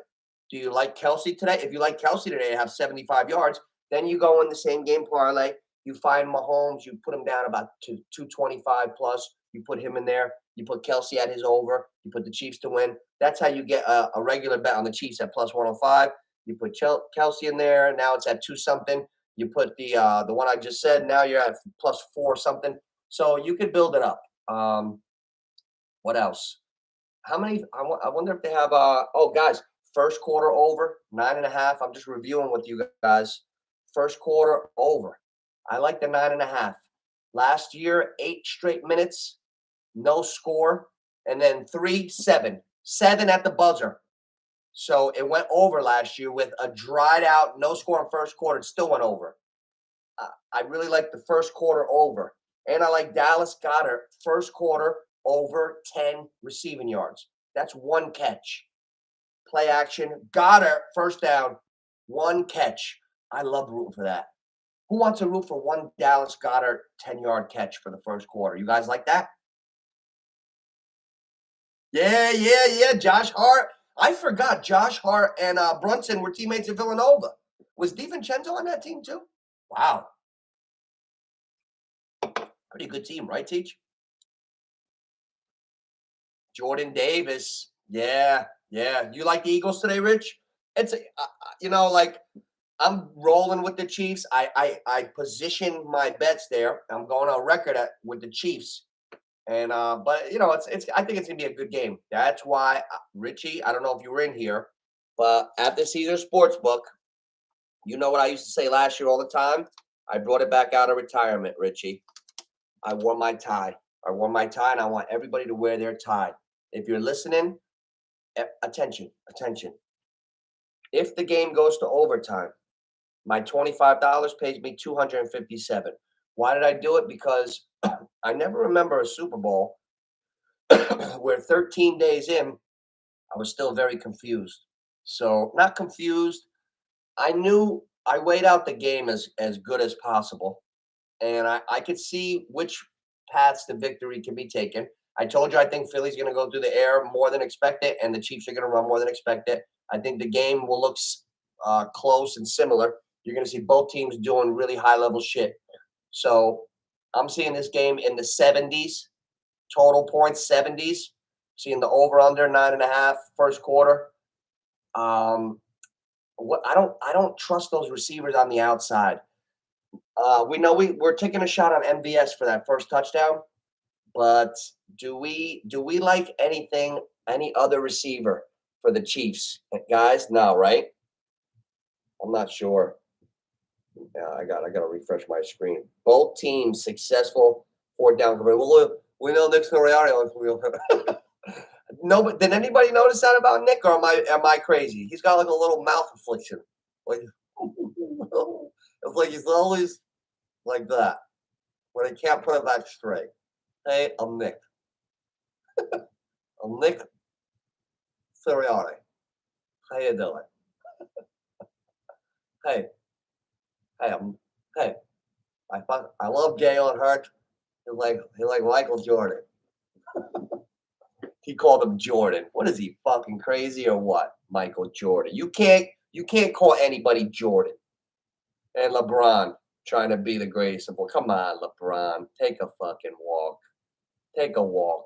Do you like Kelsey today? If you like Kelsey today to have 75 yards, then you go in the same game parlay. You find Mahomes, you put him down about 225 plus. You put him in there. You put Kelsey at his over. You put the Chiefs to win. That's how you get a regular bet on the Chiefs at plus 105. You put Kelsey in there. Now it's at 2 something. You put the one I just said. Now you're at plus 4 something. So you could build it up. What else? How many? I wonder if they have. Guys, first quarter over 9.5. I'm just reviewing with you guys. First quarter over. I like the 9.5. Last year, 8 straight minutes, no score, and then 3-7 at the buzzer. So it went over last year with a dried out, no score in first quarter. It still went over. I really like the first quarter over, and I like Dallas Goedert first quarter over 10 receiving yards. That's 1 catch. Play action. Goedert first down, 1 catch. I love rooting for that. Who wants to root for 1 Dallas Goedert 10-yard catch for the first quarter? You guys like that? Yeah. Josh Hart. I forgot Josh Hart and Brunson were teammates at Villanova. Was DiVincenzo on that team too? Wow. Pretty good team, right, Teach? Jordan Davis. Yeah. You like the Eagles today, Rich? It's I'm rolling with the Chiefs. I position my bets there. I'm going on record with the Chiefs, and but it's. I think it's gonna be a good game. That's why Richie. I don't know if you were in here, but at the Caesar Sportsbook, you know what I used to say last year all the time. I brought it back out of retirement, Richie. I wore my tie. And I want everybody to wear their tie. If you're listening, attention. If the game goes to overtime, my $25 pays me $257. Why did I do it? Because I never remember a Super Bowl where 13 days in, I was still very confused. So not confused. I knew I weighed out the game as good as possible. And I could see which paths to victory can be taken. I told you I think Philly's going to go through the air more than expected, and the Chiefs are going to run more than expected. I think the game will look close and similar. You're going to see both teams doing really high-level shit. So I'm seeing this game in the 70s, total points, 70s. Seeing the over/under 9.5 first quarter. I don't trust those receivers on the outside. We know we're taking a shot on MVS for that first touchdown, but do we like any other receiver for the Chiefs, guys? No, right? I'm not sure. Yeah, I got to refresh my screen. Both teams successful 4th down conversion. We know Nick Sirianni. No, but did anybody notice that about Nick, or am I crazy? He's got like a little mouth affliction. Like it's like he's always like that when he can't put it back straight. Hey, I'm Nick. I'm Nick Sirianni. How you doing? Hey, I love Jalen Hurts. He's like Michael Jordan. He called him Jordan. What is he, fucking crazy or what? Michael Jordan. You can't call anybody Jordan. And LeBron trying to be the greatest of all. Come on, LeBron. Take a fucking walk. Take a walk.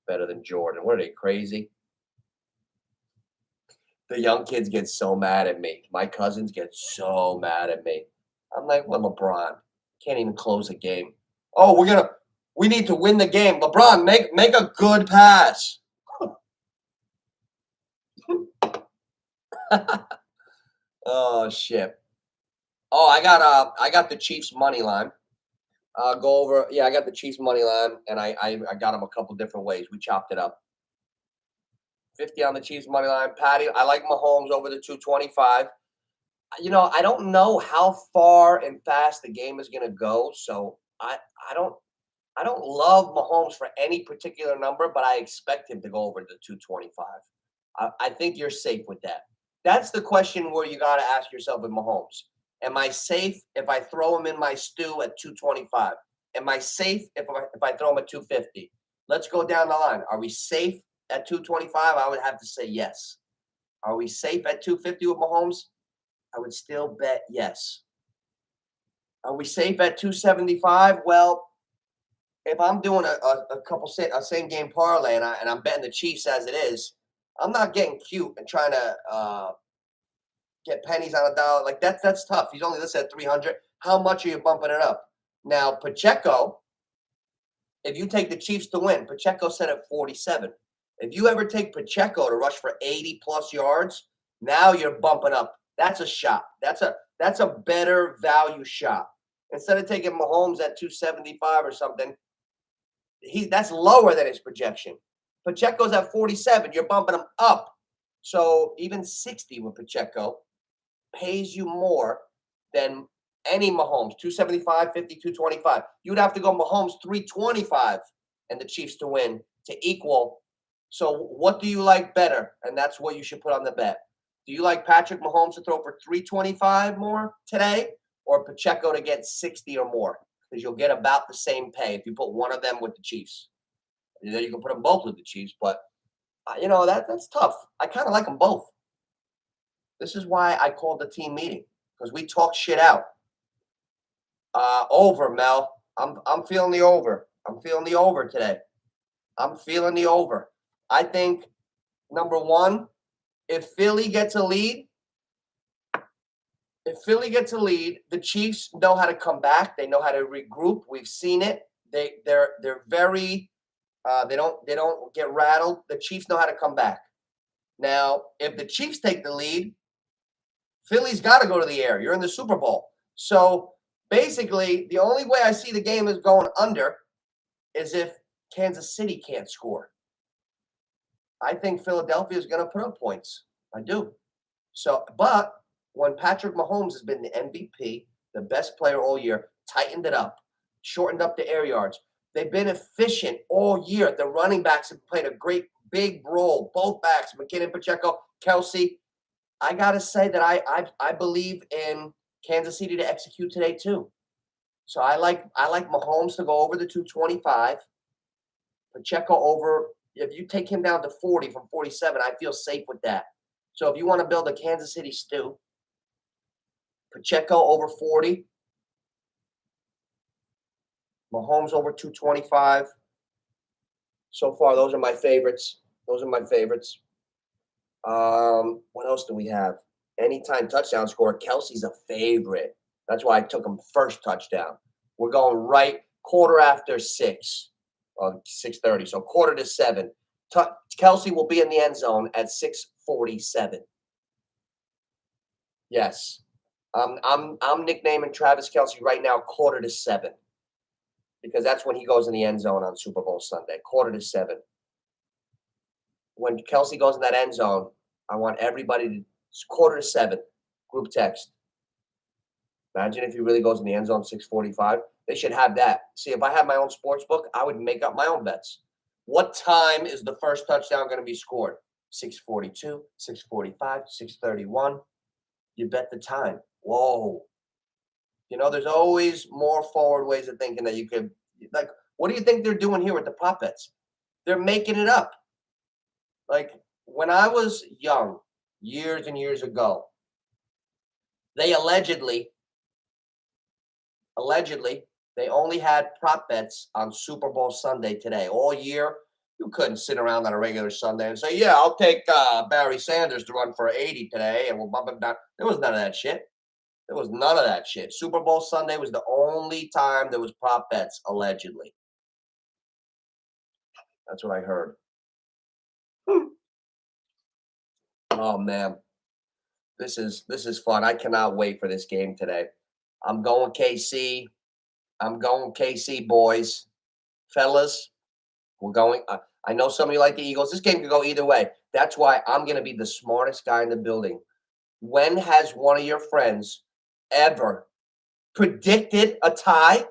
Better than Jordan. What are they, crazy? The young kids get so mad at me. My cousins get so mad at me. I'm like, well, LeBron can't even close a game. Oh, we need to win the game. LeBron, make a good pass. Oh shit. Oh, I got the Chiefs money line. Go over. Yeah, I got the Chiefs money line, and I got them a couple different ways. We chopped it up. 50 on the Chiefs money line. Patty, I like Mahomes over the 225. I don't know how far and fast the game is going to go, so I don't I don't love Mahomes for any particular number, but I expect him to go over the 225. I think you're safe with that. That's the question where you got to ask yourself with Mahomes. Am I safe if I throw him in my stew at 225? Am I safe if I throw him at 250? Let's go down the line. Are we safe at 225? I would have to say yes. Are we safe at 250 with Mahomes? I would still bet yes. Are we safe at 275? Well, if I'm doing a same game parlay and I'm betting the Chiefs as it is, I'm not getting cute and trying to get pennies on a dollar. Like that's tough. He's only listed at 300. How much are you bumping it up? Now Pacheco, if you take the Chiefs to win, Pacheco set at 47. If you ever take Pacheco to rush for 80 plus yards, now you're bumping up. That's a shot. That's a better value shot. Instead of taking Mahomes at 275 or something, that's lower than his projection. Pacheco's at 47. You're bumping him up. So even 60 with Pacheco pays you more than any Mahomes, 275, 50, 225. You'd have to go Mahomes 325 and the Chiefs to win to equal. So what do you like better? And that's what you should put on the bet. Do you like Patrick Mahomes to throw for 325 more today or Pacheco to get 60 or more? Because you'll get about the same pay if you put one of them with the Chiefs. And then you can put them both with the Chiefs, but that's tough. I kind of like them both. This is why I called the team meeting because we talk shit out. Over, Mel. I'm feeling the over. I'm feeling the over today. I'm feeling the over. I think number one, if Philly gets a lead, the Chiefs know how to come back. They know how to regroup. We've seen it. They're very they don't get rattled. The Chiefs know how to come back. Now, if the Chiefs take the lead, Philly's got to go to the air. You're in the Super Bowl. So basically, the only way I see the game is going under is if Kansas City can't score. I think Philadelphia is going to put up points. I do. So, but when Patrick Mahomes has been the MVP, the best player all year, tightened it up, shortened up the air yards. They've been efficient all year. The running backs have played a great big role. Both backs, McKinnon, Pacheco, Kelsey. I gotta say that I believe in Kansas City to execute today too. So I like Mahomes to go over the 225. Pacheco over. If you take him down to 40 from 47, I feel safe with that. So if you want to build a Kansas City stew, Pacheco over 40, Mahomes over 225. So far, those are my favorites. What else do we have? Anytime touchdown score. Kelsey's a favorite. That's why I took him first touchdown. We're going right quarter after 6, 6:30. So quarter to 7. Kelsey will be in the end zone at 6:47. Yes. I'm nicknaming Travis Kelsey right now quarter to 7 because that's when he goes in the end zone on Super Bowl Sunday. Quarter to 7. When Kelsey goes in that end zone, I want everybody to quarter to 7 group text. Imagine if he really goes in the end zone 6:45. They should have that. See, if I had my own sports book, I would make up my own bets. What time is the first touchdown going to be scored? 6:42, 6:45, 6:31. You bet the time. Whoa. There's always more forward ways of thinking that you could, like, what do you think they're doing here with the prop bets? They're making it up. Like, when I was young, years and years ago, they allegedly allegedly, they only had prop bets on Super Bowl Sunday today. All year, you couldn't sit around on a regular Sunday and say, "Yeah, I'll take Barry Sanders to run for 80 today, and we'll bump him down." There was none of that shit. There was none of that shit. Super Bowl Sunday was the only time there was prop bets, allegedly. That's what I heard. Oh man, this is fun. I cannot wait for this game today. I'm going KC. I'm going KC, boys, fellas. We're going. I know some of you like the Eagles. This game could go either way. That's why I'm going to be the smartest guy in the building. When has one of your friends ever predicted a tie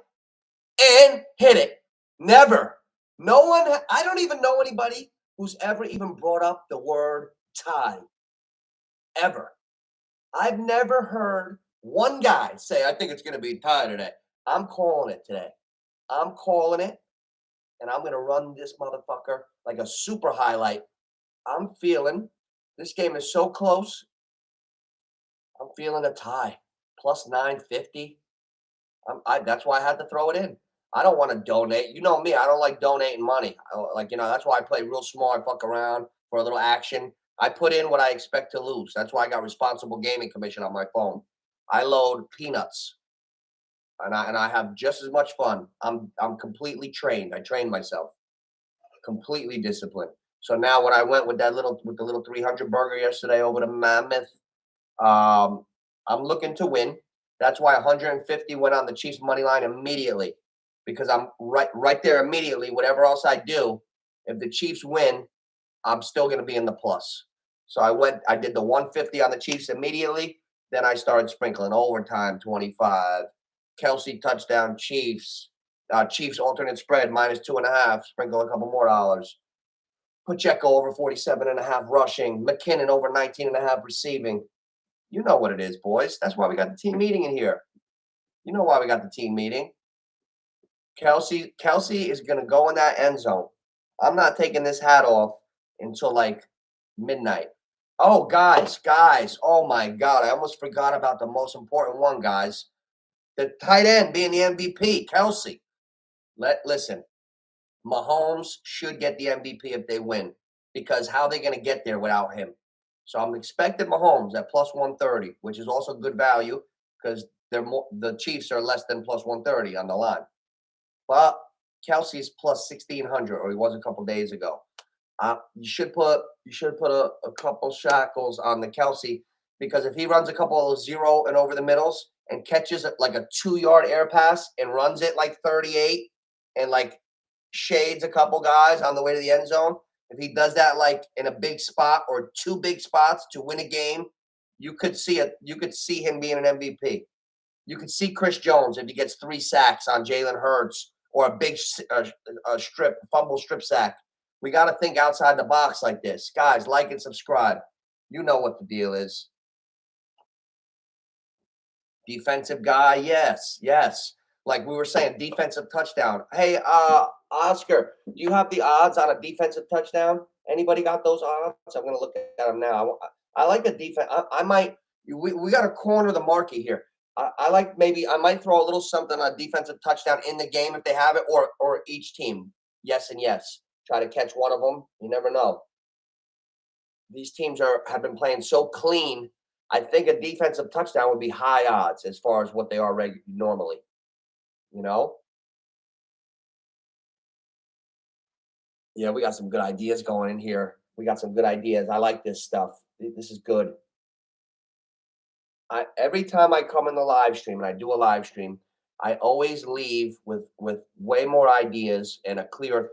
and hit it? Never. No one. I don't even know anybody who's ever even brought up the word tie. Ever. I've never heard one guy say, "I think it's going to be a tie today." I'm calling it today. I'm calling it, and I'm going to run this motherfucker like a super highlight. I'm feeling this game is so close. I'm feeling a tie. Plus 950. That's why I had to throw it in. I don't want to donate. You know me. I don't like donating money. That's why I play real small. I fuck around for a little action. I put in what I expect to lose. That's why I got responsible gaming commission on my phone. I load peanuts, and I have just as much fun. I'm completely trained. I trained myself, completely disciplined. So now when I went with the little 300 burger yesterday over to Mammoth, I'm looking to win. That's why 150 went on the Chiefs money line immediately, because I'm right there immediately. Whatever else I do, if the Chiefs win, I'm still going to be in the plus. So I did the 150 on the Chiefs immediately. Then I started sprinkling overtime 25, Kelsey touchdown Chiefs, Chiefs alternate spread -2.5. Sprinkle a couple more dollars. Pacheco over 47.5 rushing. McKinnon over 19.5 receiving. You know what it is, boys. That's why we got the team meeting in here. You know why we got the team meeting. Kelsey is going to go in that end zone. I'm not taking this hat off until like midnight. Oh, guys. Oh, my God. I almost forgot about the most important one, guys. The tight end being the MVP, Kelsey. Listen, Mahomes should get the MVP if they win, because how are they going to get there without him? So I'm expecting Mahomes at plus 130, which is also good value because the Chiefs are less than plus 130 on the line. But Kelsey's plus 1,600, or he was a couple days ago. You should put a couple shackles on the Kelsey, because if he runs a couple of zero and over the middles and catches like a 2-yard air pass and runs it like 38 and like shades a couple guys on the way to the end zone, if he does that like in a big spot or two big spots to win a game, you could see it. You could see him being an MVP. You could see Chris Jones if he gets 3 sacks on Jalen Hurts or a big fumble strip sack. We got to think outside the box like this. Guys, like and subscribe. You know what the deal is. Defensive guy, yes. Like we were saying, defensive touchdown. Hey, Oscar, do you have the odds on a defensive touchdown? Anybody got those odds? I'm going to look at them now. I like a defense. I might. We got to corner the market here. I might throw a little something on a defensive touchdown in the game if they have it, or each team. Yes and yes. Try to catch one of them. You never know. These teams have been playing so clean. I think a defensive touchdown would be high odds as far as what they are normally. You know? Yeah, we got some good ideas going in here. We got some good ideas. I like this stuff. This is good. Every time I come in the live stream and I do a live stream, I always leave with way more ideas and a clear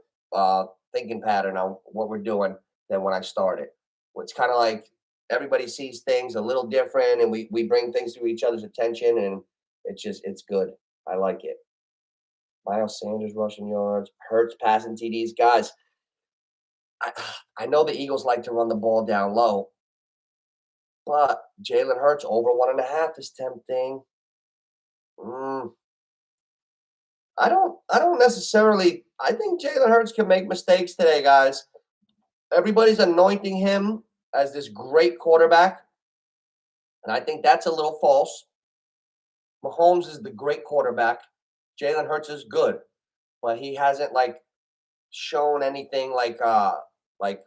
thinking pattern on what we're doing than when I started. It's kind of like everybody sees things a little different, and we bring things to each other's attention, and it's good. I like it. Miles Sanders rushing yards, Hurts passing TDs. Guys, I know the Eagles like to run the ball down low, but Jalen Hurts over 1.5 is tempting. I don't necessarily. I think Jalen Hurts can make mistakes today, guys. Everybody's anointing him as this great quarterback, and I think that's a little false. Mahomes is the great quarterback. Jalen Hurts is good, but he hasn't like shown anything like like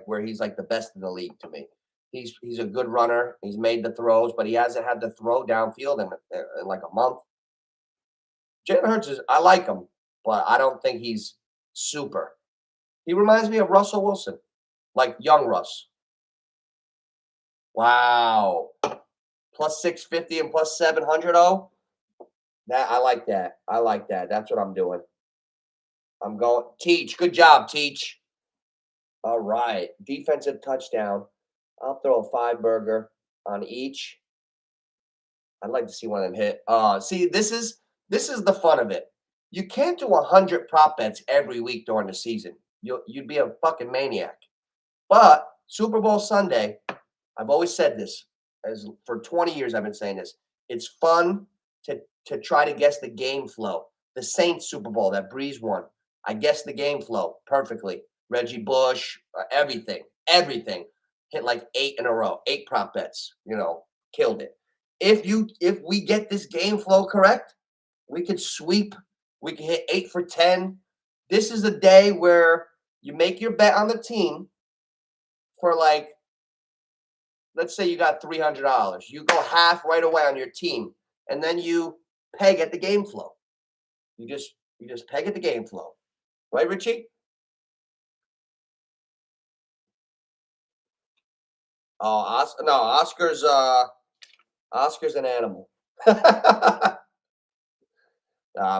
where he's like the best in the league to me. He's a good runner. He's made the throws, but he hasn't had to throw downfield in like a month. Jalen Hurts is I like him, but I don't think he's super. He reminds me of Russell Wilson, like young Russ. Wow. Plus 650 and plus 700. Oh, that I like that. I like that. That's what I'm doing. I'm going Teach. Good job, Teach. All right. Defensive touchdown. I'll throw a 5 burger on each. I'd like to see one of them hit. See, this is the fun of it. You can't do 100 prop bets every week during the season. You'd be a fucking maniac. But Super Bowl Sunday, I've always said this. As for 20 years, I've been saying this. It's fun to try to guess the game flow. The Saints Super Bowl that Breeze won. I guessed the game flow perfectly. Reggie Bush, everything. Hit like 8 in a row, 8 prop bets. Killed it. If we get this game flow correct, we could sweep. We can hit 8 for 10. This is a day where you make your bet on the team for like, let's say you got $300. You go half right away on your team, and then you peg at the game flow. You just peg at the game flow, right, Richie? Oh, no, Oscar's an animal.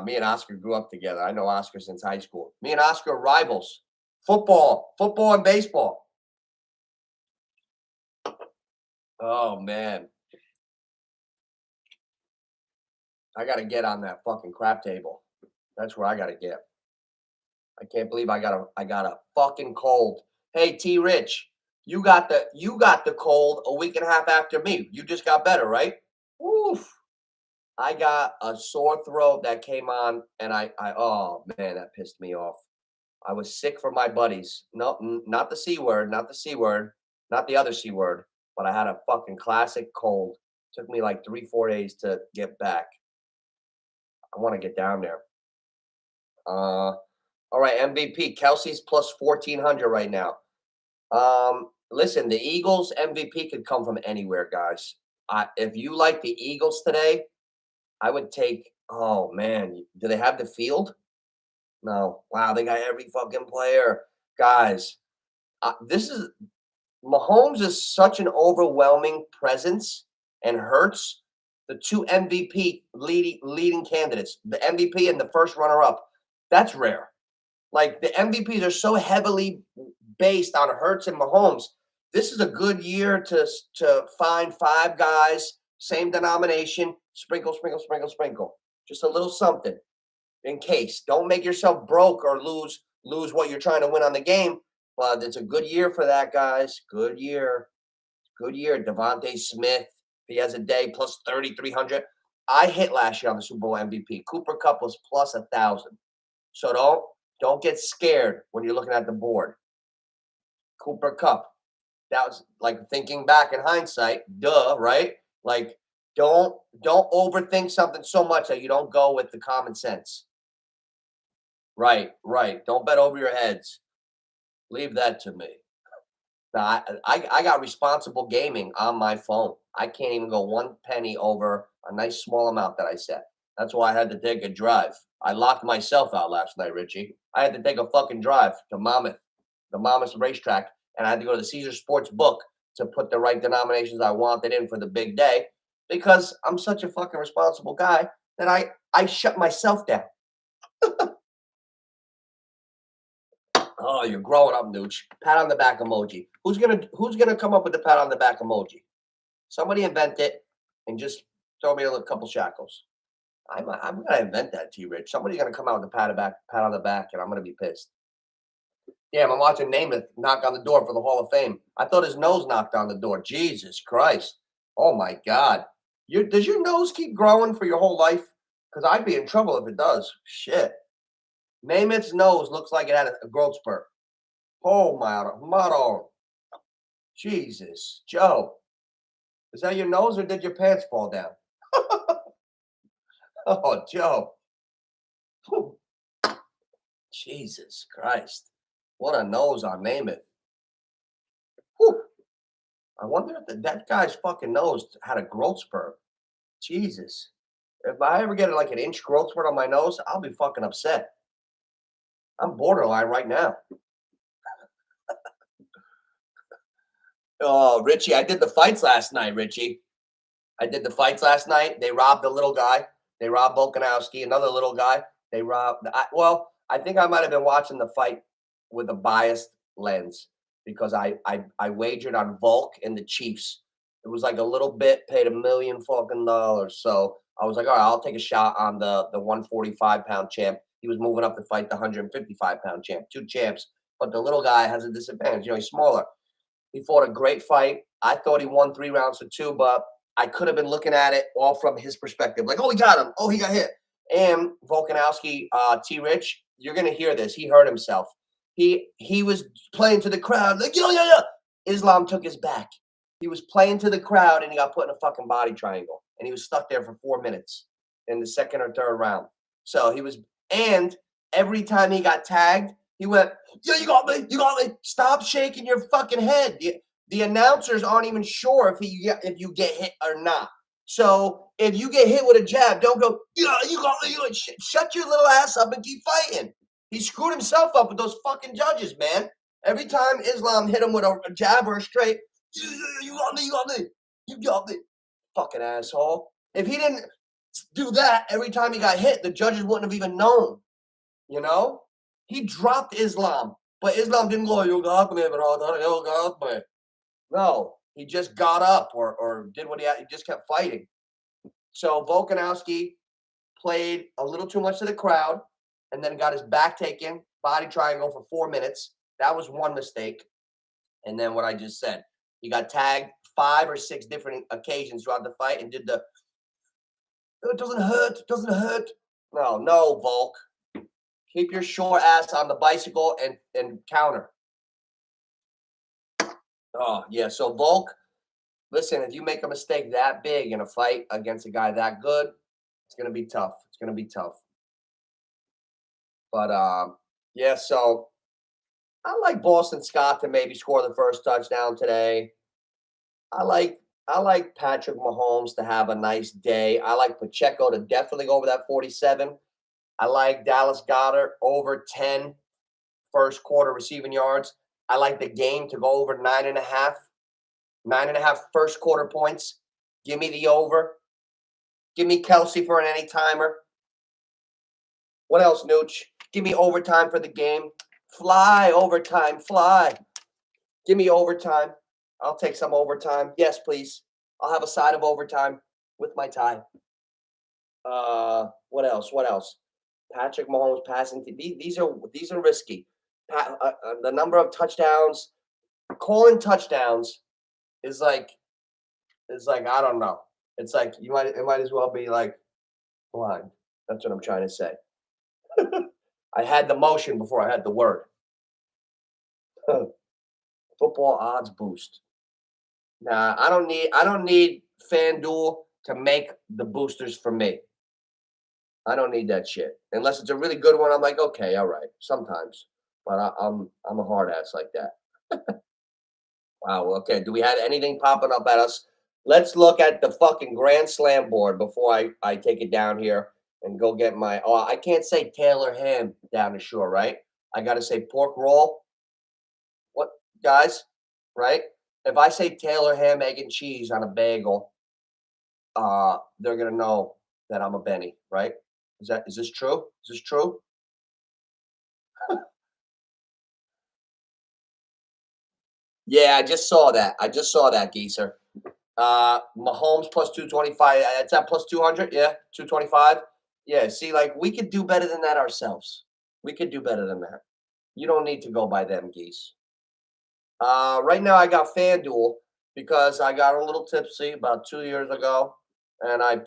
Me and Oscar grew up together. I know Oscar since high school. Me and Oscar are rivals. Football and baseball. Oh man, I got to get on that fucking crap table. That's where I got to get. I can't believe I got a fucking cold. Hey T Rich, you got the cold a week and a half after me. You just got better, right? Oof. I got a sore throat that came on, and I oh man, that pissed me off. I was sick for my buddies. No, not the C word, not the C word, not the other C word, but I had a fucking classic cold. Took me like 3, 4 days to get back. I want to get down there. All right, MVP. Kelsey's plus 1,400 right now. Listen, the Eagles MVP could come from anywhere, guys. If you like the Eagles today, I would take. Oh man, do they have the field? No. Wow, they got every fucking player, guys. This is Mahomes is such an overwhelming presence, and Hurts, the two MVP leading candidates, the MVP and the first runner up. That's rare. Like the MVPs are so heavily based on Hurts and Mahomes. This is a good year to find 5 guys, same denomination, sprinkle, sprinkle, sprinkle, sprinkle. Just a little something in case. Don't make yourself broke or lose what you're trying to win on the game. But it's a good year for that, guys. Good year. Good year. Devontae Smith, if he has a day plus 3,300. I hit last year on the Super Bowl MVP. Cooper Cup was plus 1,000. So don't get scared when you're looking at the board. Cooper Cup. That was like thinking back in hindsight, duh, right? Like don't overthink something so much that you don't go with the common sense. Right. Don't bet over your heads. Leave that to me. Now, I got responsible gaming on my phone. I can't even go 1 penny over a nice small amount that I set. That's why I had to take a drive. I locked myself out last night, Richie. I had to take a fucking drive to the Monmouth racetrack, and I had to go to the Caesar Sports Book to put the right denominations I wanted in for the big day because I'm such a fucking responsible guy that I shut myself down. Oh, you're growing up, Nooch. Pat on the back emoji. Who's gonna come up with the pat on the back emoji? Somebody invent it and just throw me a couple shackles. I'm gonna invent that, T Rich. Somebody's gonna come out with a pat on the back, and I'm gonna be pissed. Damn, I'm watching Namath knock on the door for the Hall of Fame. I thought his nose knocked on the door. Jesus Christ. Oh my God. Does your nose keep growing for your whole life? Because I'd be in trouble if it does. Shit. Namath's nose looks like it had a growth spurt. Oh my God. Jesus. Joe. Is that your nose or did your pants fall down? Oh, Joe. Whew. Jesus Christ. What a nose on Namath. Whew. I wonder if that guy's fucking nose had a growth spurt. Jesus. If I ever get like an inch growth spurt on my nose, I'll be fucking upset. I'm borderline right now. Oh, Richie, I did the fights last night, Richie. I did the fights last night. They robbed the little guy. They robbed Volkanovski, another little guy. They robbed. I think I might have been watching the fight with a biased lens because I wagered on Volk and the Chiefs. It was like a little bit, paid $1 million fucking dollars. So I was like, all right, I'll take a shot on the 145-pound champ. He was moving up to fight the 155-pound champ, two champs. But the little guy has a disadvantage. You know, he's smaller. He fought a great fight. I thought he won 3 rounds to 2, but I could have been looking at it all from his perspective. Like, oh, he got him. Oh, he got hit. And Volkanovski, T. Rich, you're gonna hear this. He hurt himself. He was playing to the crowd, like, yeah. Islam took his back. He was playing to the crowd and he got put in a fucking body triangle. And he was stuck there for 4 minutes in the second or third round. So he was, and every time he got tagged, he went, yeah, you got me, you got me. Stop shaking your fucking head. The announcers aren't even sure if you get hit or not. So if you get hit with a jab, don't go, yeah, you got me. Shut your little ass up and keep fighting. He screwed himself up with those fucking judges, man. Every time Islam hit him with a jab or a straight, you got me, you got me, you got me. Fucking asshole. If he didn't do that every time he got hit, the judges wouldn't have even known. You know? He dropped Islam, but Islam didn't go, you got me, brother, you got me. No, he just got up or did what he had. He just kept fighting. So Volkanovski played a little too much to the crowd and then got his back taken, body triangle for 4 minutes. That was one mistake. And then what I just said, he got tagged 5 or 6 different occasions throughout the fight and did the, oh, it doesn't hurt, it doesn't hurt. No, Volk. Keep your short ass on the bicycle and counter. Oh, yeah. So Volk, listen, if you make a mistake that big in a fight against a guy that good, it's gonna be tough. It's gonna be tough. But yeah, so I like Boston Scott to maybe score the first touchdown today. I like Patrick Mahomes to have a nice day. I like Pacheco to definitely go over that 47. I like Dallas Goedert over 10 first quarter receiving yards. I like the game to go over 9.5. 9.5 first quarter points. Give me the over. Give me Kelsey for an anytimer. What else, Nooch? Give me overtime for the game. Fly, overtime, fly. Give me overtime. I'll take some overtime. Yes, please. I'll have a side of overtime with my tie. What else? What else? Patrick Mahomes passing. These are risky. The number of touchdowns, calling touchdowns is like I don't know. It's like it might as well be like blind. That's what I'm trying to say. I had the motion before I had the word. Football odds boost. Nah, I don't need FanDuel to make the boosters for me. I don't need that shit. Unless it's a really good one, I'm like, okay, all right, sometimes. But I'm a hard ass like that. Wow. Okay. Do we have anything popping up at us? Let's look at the fucking Grand Slam board before I take it down here and go get my. Oh, I can't say Taylor ham down the shore, right? I got to say pork roll. What, guys? Right? If I say Taylor ham, egg, and cheese on a bagel, they're gonna know that I'm a Benny, right? Is this true? Is this true? Yeah, I just saw that, Geezer. Mahomes plus 225. It's at plus 200. Yeah, 225. Yeah, see, like we could do better than that ourselves. We could do better than that. You don't need to go by them, Geese. Right now, I got FanDuel because I got a little tipsy about 2 years ago, and I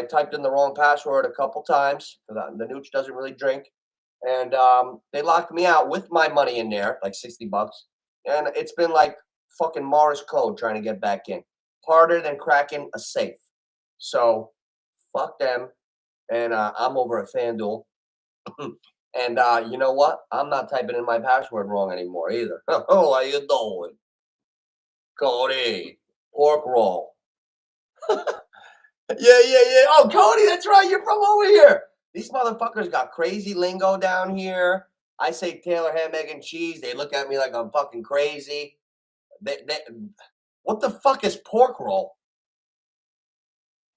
typed in the wrong password a couple times because the Nooch doesn't really drink, and they locked me out with my money in there, like $60, and it's been like fucking Morse code trying to get back in, harder than cracking a safe. So fuck them. and I'm over at FanDuel. And you know what? I'm not typing in my password wrong anymore either. Oh, how you doing, Cody? Pork roll. Yeah, yeah, yeah. Oh, Cody, that's right. You're from over here. These motherfuckers got crazy lingo down here. I say Taylor ham, egg, and cheese. They look at me like I'm fucking crazy. They what the fuck is pork roll?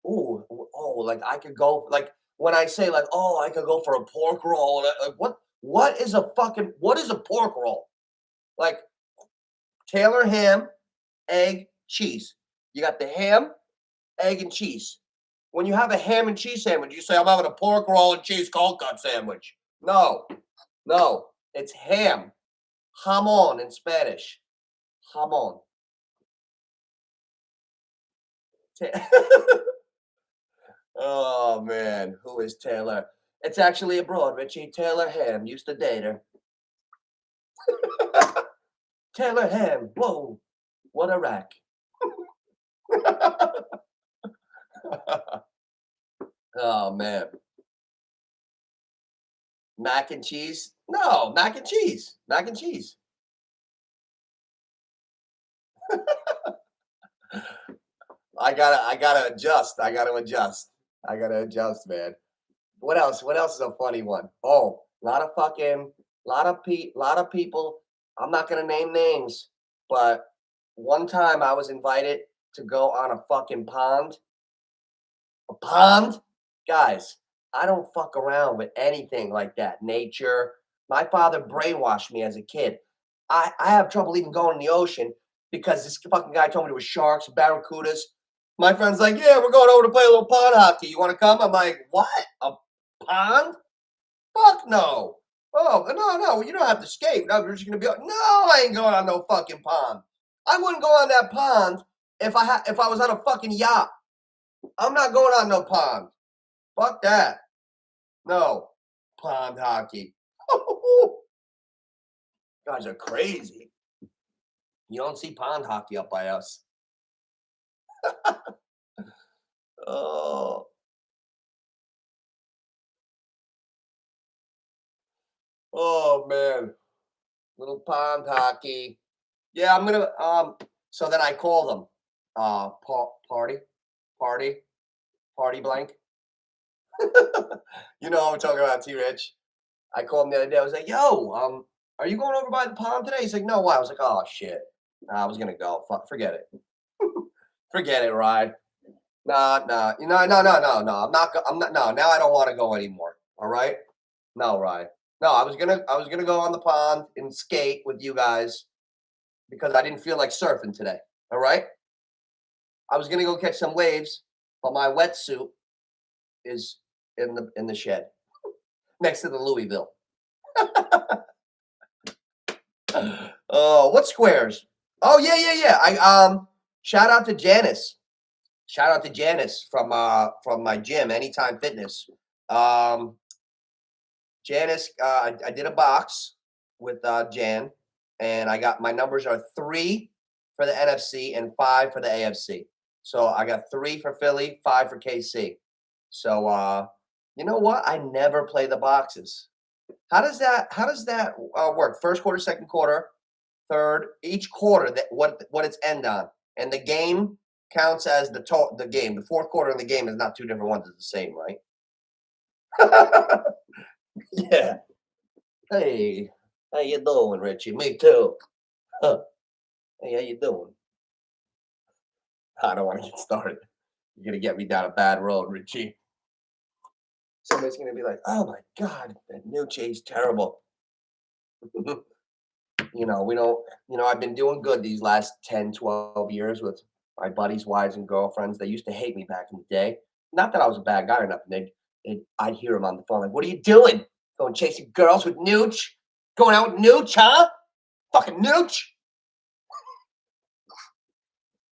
Ooh, oh, like I could go like when I say like, oh, I could go for a pork roll. Like what is a pork roll? Like Taylor ham, egg, cheese. You got the ham, egg, and cheese. When you have a ham and cheese sandwich, you say, I'm having a pork roll and cheese cold cut sandwich. No, no, it's ham. Jamon in Spanish. Jamon. Oh man, who is Taylor? It's actually abroad, Richie. Taylor Ham used to date her. Taylor Ham, whoa, what a rack. Oh man. Mac and cheese? No, mac and cheese. Mac and cheese. I gotta adjust. I gotta adjust, man. What else? What else is a funny one? Oh, a lot of fucking, lot of people. I'm not gonna name names, but one time I was invited to go on a fucking pond. A pond, guys. I don't fuck around with anything like that. Nature. My father brainwashed me as a kid. I have trouble even going in the ocean because this fucking guy told me there was sharks, barracudas. My friend's like, yeah, we're going over to play a little pond hockey. You want to come? I'm like, what? A pond? Fuck no. Oh, no, no, you don't have to skate. No, you're just gonna be no, I ain't going on no fucking pond. I wouldn't go on that pond if I was on a fucking yacht. I'm not going on no pond. Fuck that. No. Pond hockey. Guys are crazy. You don't see pond hockey up by us. Oh, oh man. Little pond hockey. Yeah, I'm gonna so then I call them. Party, party, party blank. You know what I'm talking about, T Rich. I called him the other day. I was like, yo, are you going over by the pond today? He's like, no, why? I was like, oh shit. Nah, I was gonna go. Fuck, forget it. Forget it, Rye. Nah, nah. You know, no, no, no, no. I'm not no, now I don't want to go anymore. All right? No, Rye. No, I was gonna go on the pond and skate with you guys because I didn't feel like surfing today. All right? I was gonna go catch some waves, but my wetsuit is in the shed next to the Louisville. Oh, what squares? Oh yeah, yeah, yeah. Shout out to Janice. Shout out to Janice from my gym, Anytime Fitness. Um Janice, I did a box with Jan, and I got my numbers are 3 for the NFC and 5 for the AFC. So I got 3 for Philly, 5 for KC. So you know what? I never play the boxes. How does that work? First quarter, second quarter, third, each quarter that what its end on, and the game counts as the game. The fourth quarter of the game is not two different ones; it's the same, right? Yeah. Hey, how you doing, Richie? Me too. Huh. Hey, how you doing? I don't want to get started. You're gonna get me down a bad road, Richie. Somebody's gonna be like, "Oh my God, that Nooch is terrible." You know, we don't. You know, I've been doing good these last 10, 12 years with my buddies' wives and girlfriends. They used to hate me back in the day. Not that I was a bad guy or nothing. I'd hear them on the phone like, "What are you doing? Going chasing girls with Nooch? Going out with Nooch, huh? Fucking Nooch?"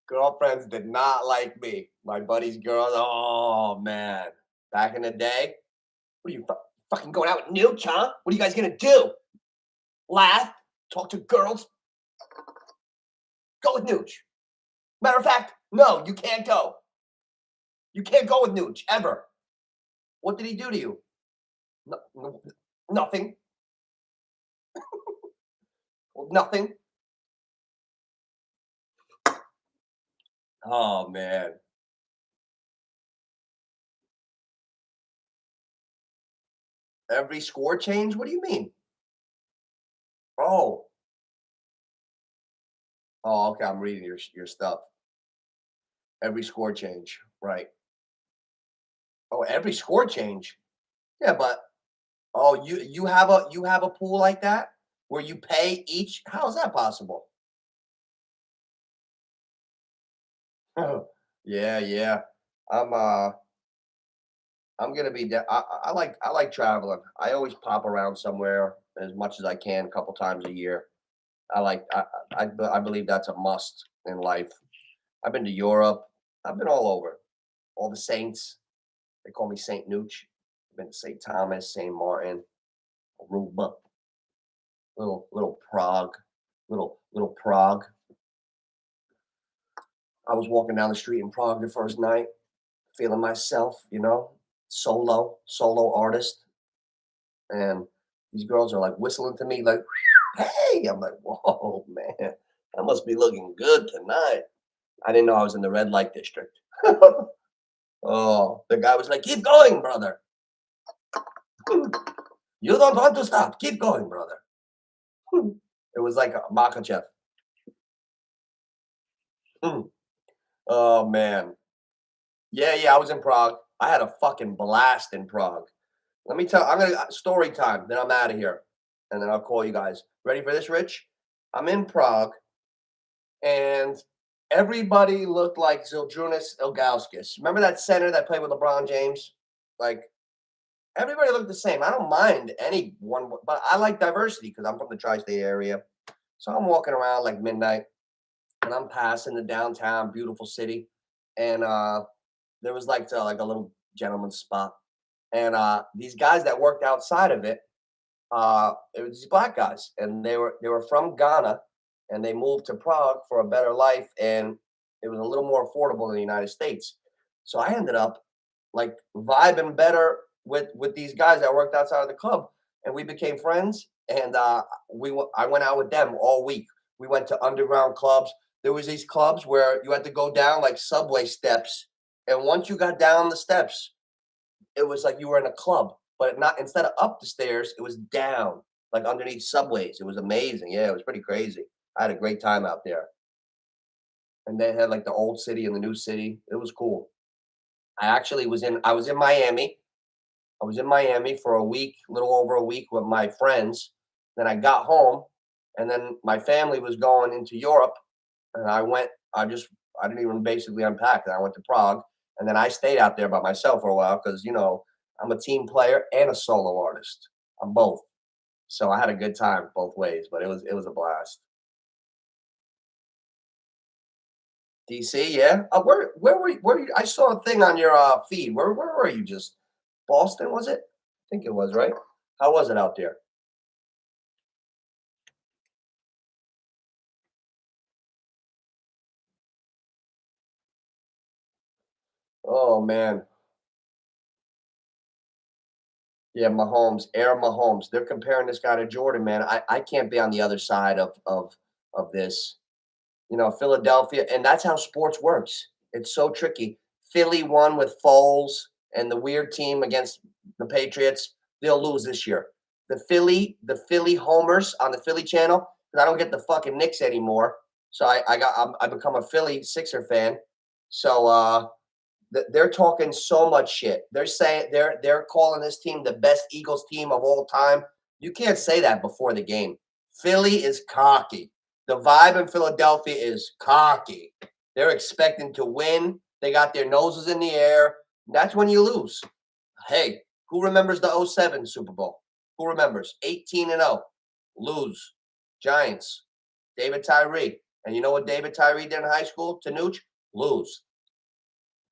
Girlfriends did not like me. My buddy's girls, oh man. Back in the day, what are you fucking going out with Nooch, huh? What are you guys gonna do? Laugh? Talk to girls? Go with Nooch. Matter of fact, no, you can't go. You can't go with Nooch ever. What did he do to you? Nothing. Nothing. Oh man. Every score change? What do you mean? Oh. Oh, okay. I'm reading your stuff. Every score change. Right. Oh, every score change. Yeah, but oh, you have a pool like that where you pay each? How is that possible? Yeah, yeah. I'm uh I'm gonna be. I like traveling. I always pop around somewhere as much as I can, a couple times a year. I like. I believe that's a must in life. I've been to Europe. I've been all over. All the saints. They call me Saint Nooch. I've been to Saint Thomas, Saint Martin, Aruba, little Prague, little Prague. I was walking down the street in Prague the first night, feeling myself. Solo artist, and these girls are like whistling to me like, "Hey!" I'm like, "Whoa, man, I must be looking good tonight." I didn't know I was in the red light district. Oh, the guy was like, "Keep going, brother. You don't want to stop. Keep going, brother." It was like a Makachev. Oh man, yeah, yeah. I was in Prague. I had a fucking blast in Prague. Let me tell. I'm gonna story time. Then I'm out of here, and then I'll call you guys. Ready for this, Rich? I'm in Prague, and everybody looked like Zildrunas Ilgauskas. Remember that center that played with LeBron James? Like everybody looked the same. I don't mind anyone, but I like diversity because I'm from the tri-state area. So I'm walking around like midnight, and I'm passing the downtown, beautiful city, and there was like a little gentleman's spot, and these guys that worked outside of it, it was these black guys, and they were from Ghana, and they moved to Prague for a better life, and it was a little more affordable in the United States. So I ended up like vibing better with these guys that worked outside of the club, and we became friends. And I went out with them all week. We went to underground clubs. There was these clubs where you had to go down like subway steps, and once you got down the steps, it was like you were in a club, but not instead of up the stairs, it was down, like underneath subways. It was amazing. Yeah, it was pretty crazy. I had a great time out there. And they had like the old city and the new city. It was cool. I was in Miami. I was in Miami for a week, a little over a week with my friends. Then I got home, and then my family was going into Europe, and I didn't even basically unpack. And I went to Prague, and then I stayed out there by myself for a while because I'm a team player and a solo artist. I'm both, so I had a good time both ways. But it was a blast. DC, yeah. Where were you? I saw a thing on your feed. Where were you? Just Boston, was it? I think it was, right? How was it out there? Oh man, yeah, Mahomes, Air Mahomes. They're comparing this guy to Jordan, man. I can't be on the other side of this. Philadelphia, and that's how sports works. It's so tricky. Philly won with Foles and the weird team against the Patriots. They'll lose this year. The Philly homers on the Philly channel, because I don't get the fucking Knicks anymore. So I become a Philly Sixer fan. So they're talking so much shit. They're saying they're calling this team the best Eagles team of all time. You can't say that before the game. Philly is cocky. The vibe in Philadelphia is cocky. They're expecting to win. They got their noses in the air. That's when you lose. Hey, who remembers the '07 Super Bowl? Who remembers? 18-0. Lose. Giants. David Tyree. And you know what David Tyree did in high school to Nooch? Lose.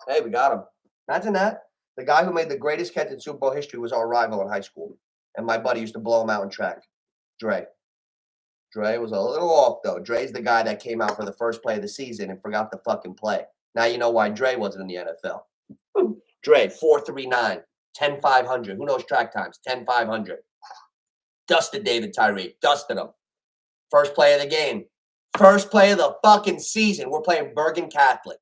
Hey, we got him. Imagine that. The guy who made the greatest catch in Super Bowl history was our rival in high school. And my buddy used to blow him out in track. Dre. Dre was a little off though. Dre's the guy that came out for the first play of the season and forgot the fucking play. Now you know why Dre wasn't in the NFL. Dre, 4.39, 10,500. Who knows track times? 10,500. Dusted David Tyree. Dusted him. First play of the game. First play of the fucking season. We're playing Bergen Catholic.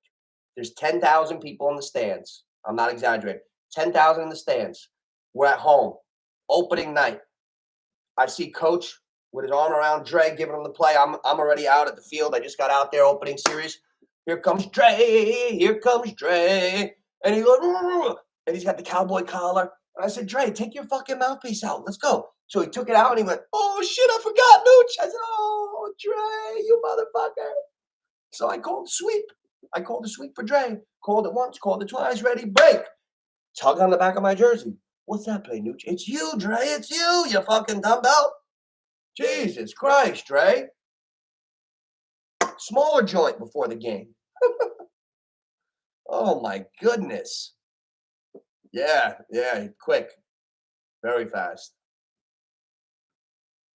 There's 10,000 people in the stands. I'm not exaggerating. 10,000 in the stands. We're at home. Opening night. I see Coach with his arm around Dre, giving him the play. I'm already out at the field. I just got out there opening series. Here comes Dre. Here comes Dre. And he goes, and he's got the cowboy collar. And I said, Dre, take your fucking mouthpiece out. Let's go. So he took it out and he went, oh, shit, I forgot, Nooch. I said, oh, Dre, you motherfucker. So I called the sweep. I called the sweep for Dre. Called it once, called it twice, ready, break. Tug on the back of my jersey. What's that play, Nooch? It's you, Dre. It's you fucking dumbbell. Jesus Christ, Dre. Smaller joint before the game. Oh, my goodness. Yeah, quick. Very fast.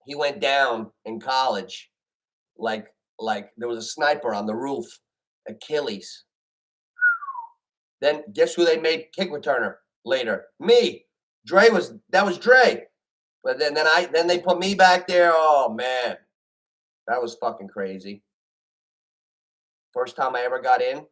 He went down in college like there was a sniper on the roof. Achilles. Then guess who they made kick returner later? Me. That was Dre. But then they put me back there. Oh man. That was fucking crazy. First time I ever got in,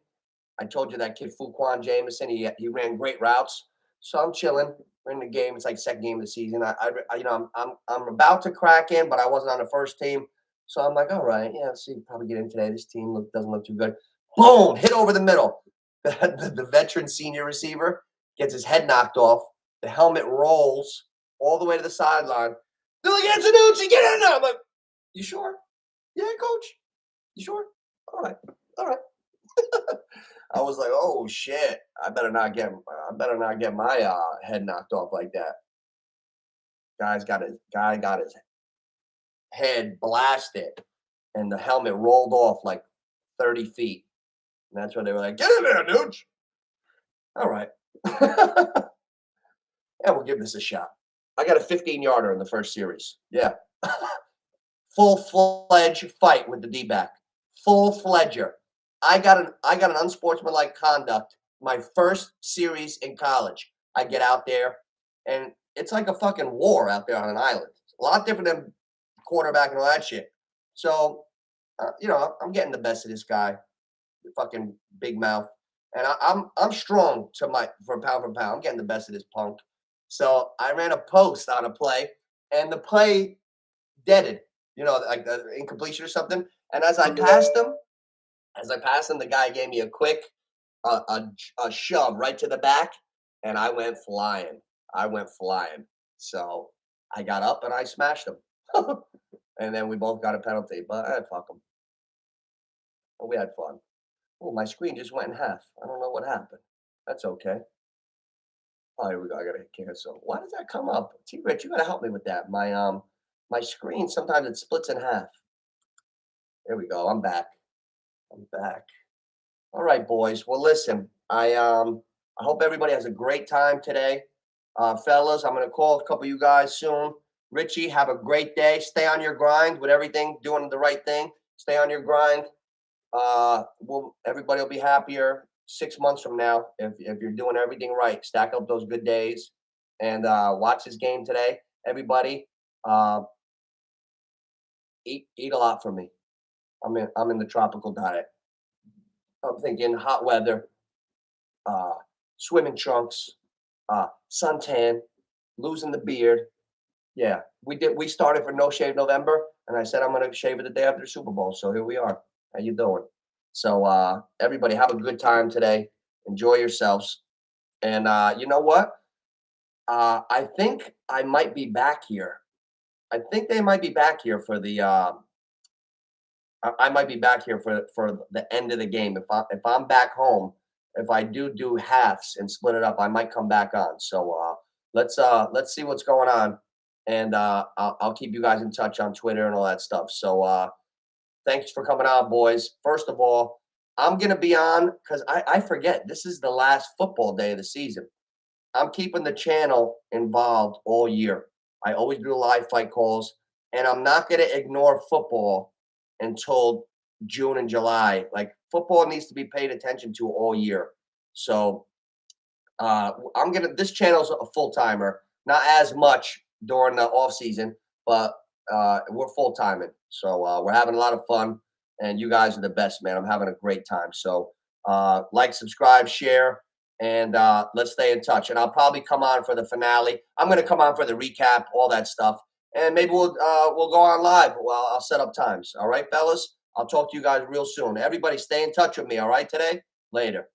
I told you that kid Fuquan Jameson, he ran great routes. So I'm chilling. We're in the game. It's like second game of the season. I'm about to crack in, but I wasn't on the first team. So I'm like, all right, yeah, let's see, probably get in today. This team doesn't look too good. Boom, hit over the middle. The veteran senior receiver gets his head knocked off. The helmet rolls all the way to the sideline. They're like, it's a Nooch, get in there. I'm like, you sure? Yeah, coach. You sure? All right. I was like, oh shit, I better not get my head knocked off like that. Guy got his head blasted, and the helmet rolled off like 30 feet. And that's when they were like, get in there, Nooch. All right. Yeah, we'll give this a shot. I got a 15-yarder in the first series. Yeah. Full-fledged fight with the D-back. Full-fledger. I got an unsportsmanlike conduct my first series in college. I get out there, and it's like a fucking war out there on an island. A lot different than quarterback and all that shit. So, I'm getting the best of this guy, the fucking big mouth, and I'm strong for pound for pound. I'm getting the best of this punk. So I ran a post on a play, and the play deaded, like the incompletion or something. And as I passed him, the guy gave me a quick a shove right to the back, and I went flying. So I got up and I smashed him. And then we both got a penalty, but fuck him. But we had fun. Oh, my screen just went in half. I don't know what happened. That's okay. Oh, here we go. I gotta cancel. Why does that come up? T-Rich, you gotta help me with that. My screen, sometimes it splits in half. There we go. I'm back. All right, boys. Well, listen, I hope everybody has a great time today. Fellas, I'm gonna call a couple of you guys soon. Richie, have a great day. Stay on your grind with everything, doing the right thing. Stay on your grind. Everybody will be happier 6 months from now if you're doing everything right. Stack up those good days and watch this game today. Everybody, eat a lot for me. I'm in the tropical diet. I'm thinking hot weather, swimming trunks, suntan, losing the beard. Yeah, we started for No Shave November, and I said I'm gonna shave it the day after the Super Bowl. So here we are. How you doing? So everybody have a good time today. Enjoy yourselves. And you know what? I think I might be back here. I think they might be back here for the I might be back here for the end of the game. If I'm back home, if I do halves and split it up, I might come back on. So let's see what's going on, and I'll keep you guys in touch on Twitter and all that stuff. So thanks for coming on, boys. First of all, I'm gonna be on because I forget this is the last football day of the season. I'm keeping the channel involved all year. I always do live fight calls, and I'm not gonna ignore football until June and July. Like football needs to be paid attention to all year. So This channel's a full timer, not as much during the off season, but we're full timing. So we're having a lot of fun, and you guys are the best, man. I'm having a great time. So like, subscribe, share, and let's stay in touch. And I'll probably come on for the finale. I'm going to come on for the recap, all that stuff, and maybe we'll go on live. Well, I'll set up times. All right, fellas. I'll talk to you guys real soon. Everybody, stay in touch with me. All right, today. Later.